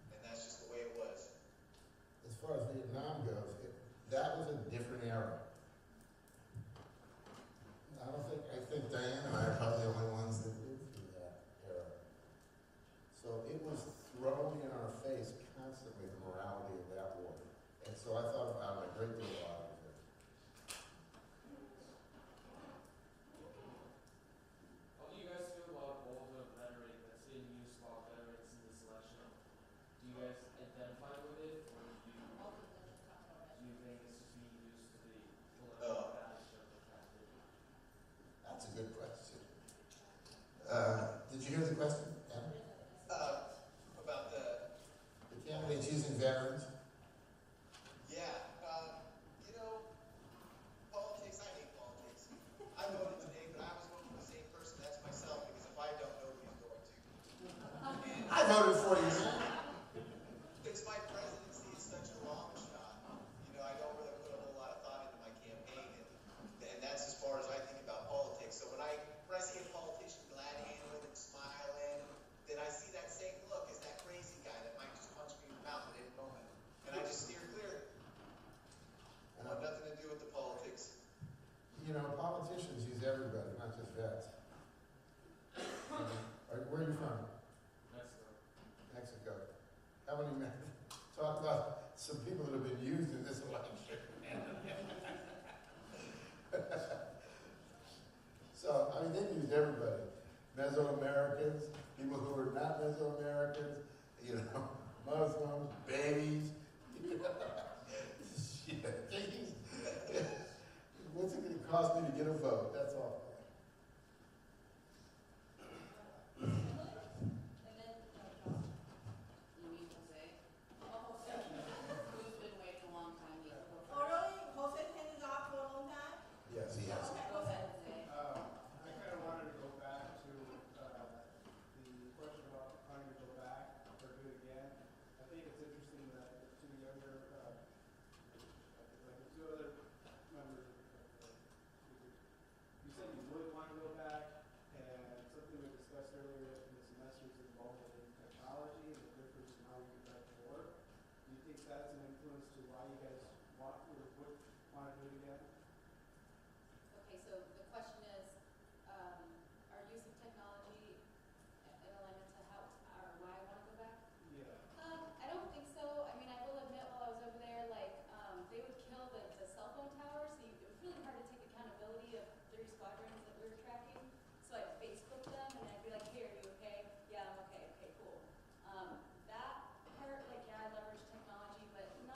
Speaker 8: And that's just the way it was.
Speaker 4: As far as Vietnam goes, that was a different era. I think Diane and I are probably the only ones that lived through that era. So it was thrown in our face constantly, the morality of that war. And so I thought about it a great deal while I was there.
Speaker 3: How do you guys feel about all the rhetoric that's being used about veterans in this election? Do you guys identify with it, or do you think it's just being used to the political advantage of the candidate?
Speaker 4: That's a good question. Did you hear the question? Adam?
Speaker 8: About the
Speaker 4: Candidates using veterans?
Speaker 8: Yeah, you know, politics, I hate politics. I voted today, but I was voting for the same person, that's myself, because if I don't know who he's going to. And
Speaker 4: I voted for you.
Speaker 8: since my presidency is such a long shot, you know, I don't really put a whole lot of thought into my campaign, and that's as far as I think about politics. So when I see a politician glad handling and smiling, then I see that same look as that crazy guy that might just punch me in the mouth at any moment. And I just steer clear. I want nothing to do with the politics.
Speaker 4: You know, politicians use everybody, not just vets. Where are you from?
Speaker 3: Mexico.
Speaker 4: Mexico. How many men? Talk about some people that have been used in this election. So, I mean, they use everybody. Mesoamericans, people who are not Mesoamericans, you know, Muslims, babies. Shit, things. What's it going to cost me to get a vote? That's all.
Speaker 9: You mean Jose? Oh, Jose. Who's been waiting a long time to go
Speaker 7: Oh, really? Jose's been off for a long time?
Speaker 4: Yes, he has.
Speaker 7: Okay,
Speaker 9: Go ahead, Jose.
Speaker 5: I kind of wanted to go back to the question about wanting to go back or do it again. I think it's interesting that the two younger, like the two other members of the you said you would want to go back, and something we discussed earlier in the semester is involved in technology and the difference in how we conduct work. Do you think that's an influence to why you guys want or would want to do it again?
Speaker 9: Okay, so the question is, our use of technology in alignment to how, or why I want to go back?
Speaker 5: Yeah.
Speaker 9: I don't think so. I mean, I will admit while I was over there, like, they would kill the cell phone towers, so it was really hard to take accountability of 30 squadrons that we were tracking. So I'd Facebook them and I'd be like, hey, are you okay? Yeah, I'm okay. Okay, cool. That part, like, yeah, I leverage technology, but not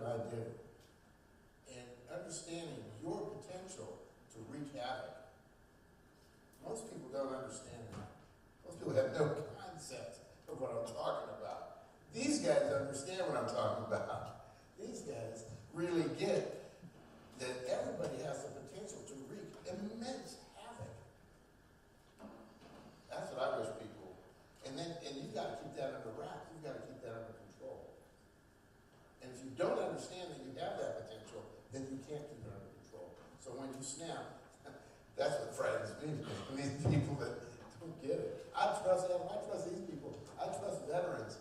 Speaker 4: I do. And understanding your potential to wreak havoc. Most people don't understand that. Most people have no concept of what I'm talking about. These guys understand what I'm talking about. These guys really get that everybody has the potential to wreak immense havoc. That's what I wish people, and you've got to keep that under wraps. You've got to keep that under control. And if you don't understand that you have that potential, then you can't keep it under control. So when you snap, that's what frightens me. These people that don't get it. I trust them. I trust these people. I trust veterans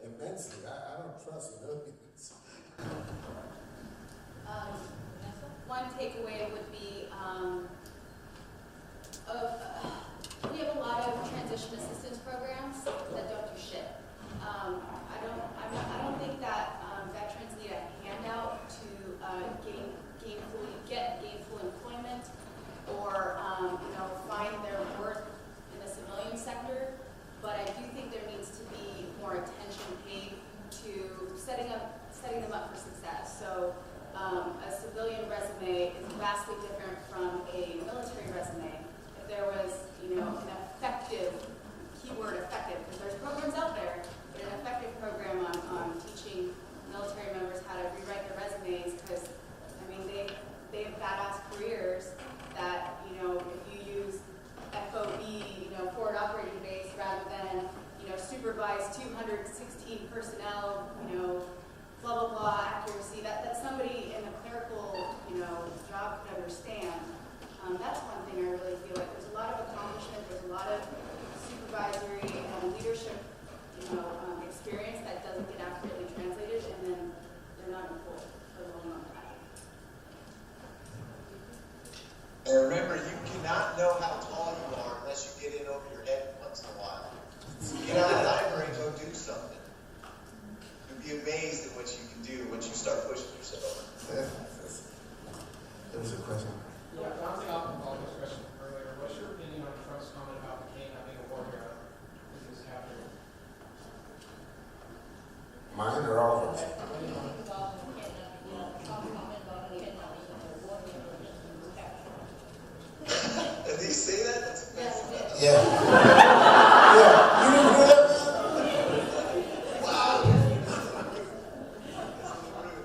Speaker 4: immensely. I don't trust civilians.
Speaker 9: One takeaway would be we have a lot of transition assistance programs that don't do shit. I don't think that veterans need a handout to get gainful employment or find their worth in the civilian sector. But I do think there needs to be more attention paid to setting them up for success. So a civilian resume is vastly different from a military resume. If there was, an effective, keyword effective, because there's programs out there, but an effective program on teaching military members how to rewrite their resumes, because they have badass careers that, if you use FOB, forward operating base, rather than, supervise 216 personnel, blah, blah, blah, accuracy, that somebody in a clerical, job could understand. That's one thing I really feel like there's a lot of accomplishment, there's a lot of supervisory and leadership, experience that doesn't get accurately translated, and then they're not employed for a long time.
Speaker 8: And remember, you cannot know how tall you are unless you get in over your head once in a while. So get out of the library and go do something. You'll be amazed at what you can do once you start pushing yourself.
Speaker 4: There was a question.
Speaker 5: Yeah, bouncing off of Paul's question earlier, what's your opinion on Trump's comment about the king having a war hero in his capital?
Speaker 4: Mine or all of us?
Speaker 8: Did he say that? That's amazing.
Speaker 4: Yeah. Yeah. You didn't hear that?
Speaker 8: Wow.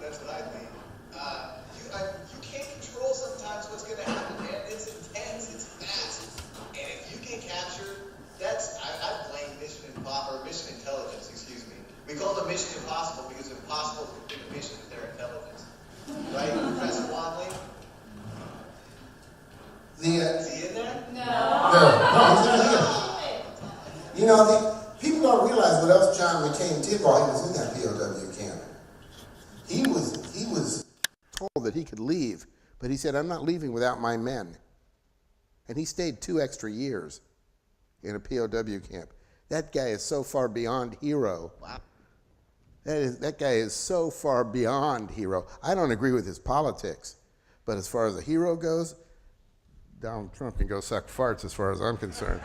Speaker 8: That's what I think. You can't control sometimes what's going to happen, man. It's intense. It's fast. And if you can capture, I blame mission intelligence, excuse me. We call them mission impossible because it's impossible to predict a mission with their intelligence. Right, Professor Wanley? Is he in there?
Speaker 4: No, he's not here. People don't realize what else John McCain did while he was in that POW camp. He was told that he could leave, but he said, "I'm not leaving without my men." And he stayed 2 extra years in a POW camp. That guy is so far beyond hero.
Speaker 8: Wow.
Speaker 4: That guy is so far beyond hero. I don't agree with his politics, but as far as a hero goes, Donald Trump can go suck farts as far as I'm concerned.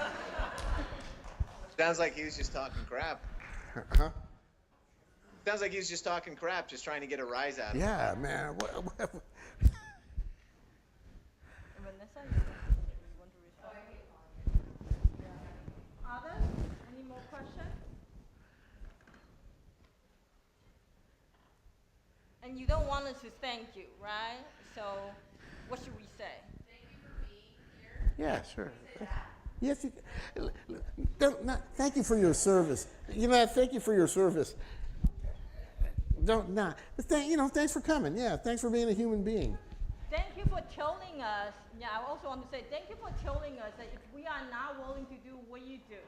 Speaker 8: Sounds like he was just talking crap.
Speaker 4: Huh?
Speaker 8: Sounds like he was just talking crap, just trying to get a rise out of it.
Speaker 4: Yeah, man.
Speaker 7: Vanessa, you want to respond? Others? Any more questions? And you don't want us to thank you, right? So what should we say?
Speaker 4: Yeah, sure. Yes, thank you for your service. Thank you for your service. Thanks for coming. Yeah, thanks for being a human being.
Speaker 7: Thank you for telling us. Yeah, I also want to say thank you for telling us that if we are not willing to do what you do,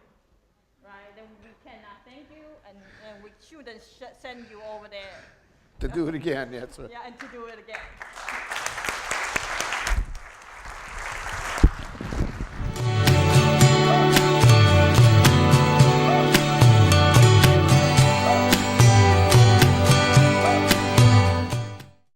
Speaker 7: right, then we cannot thank you, and we shouldn't send you over there.
Speaker 4: To do it again, yes.
Speaker 7: Yeah, and to do it again.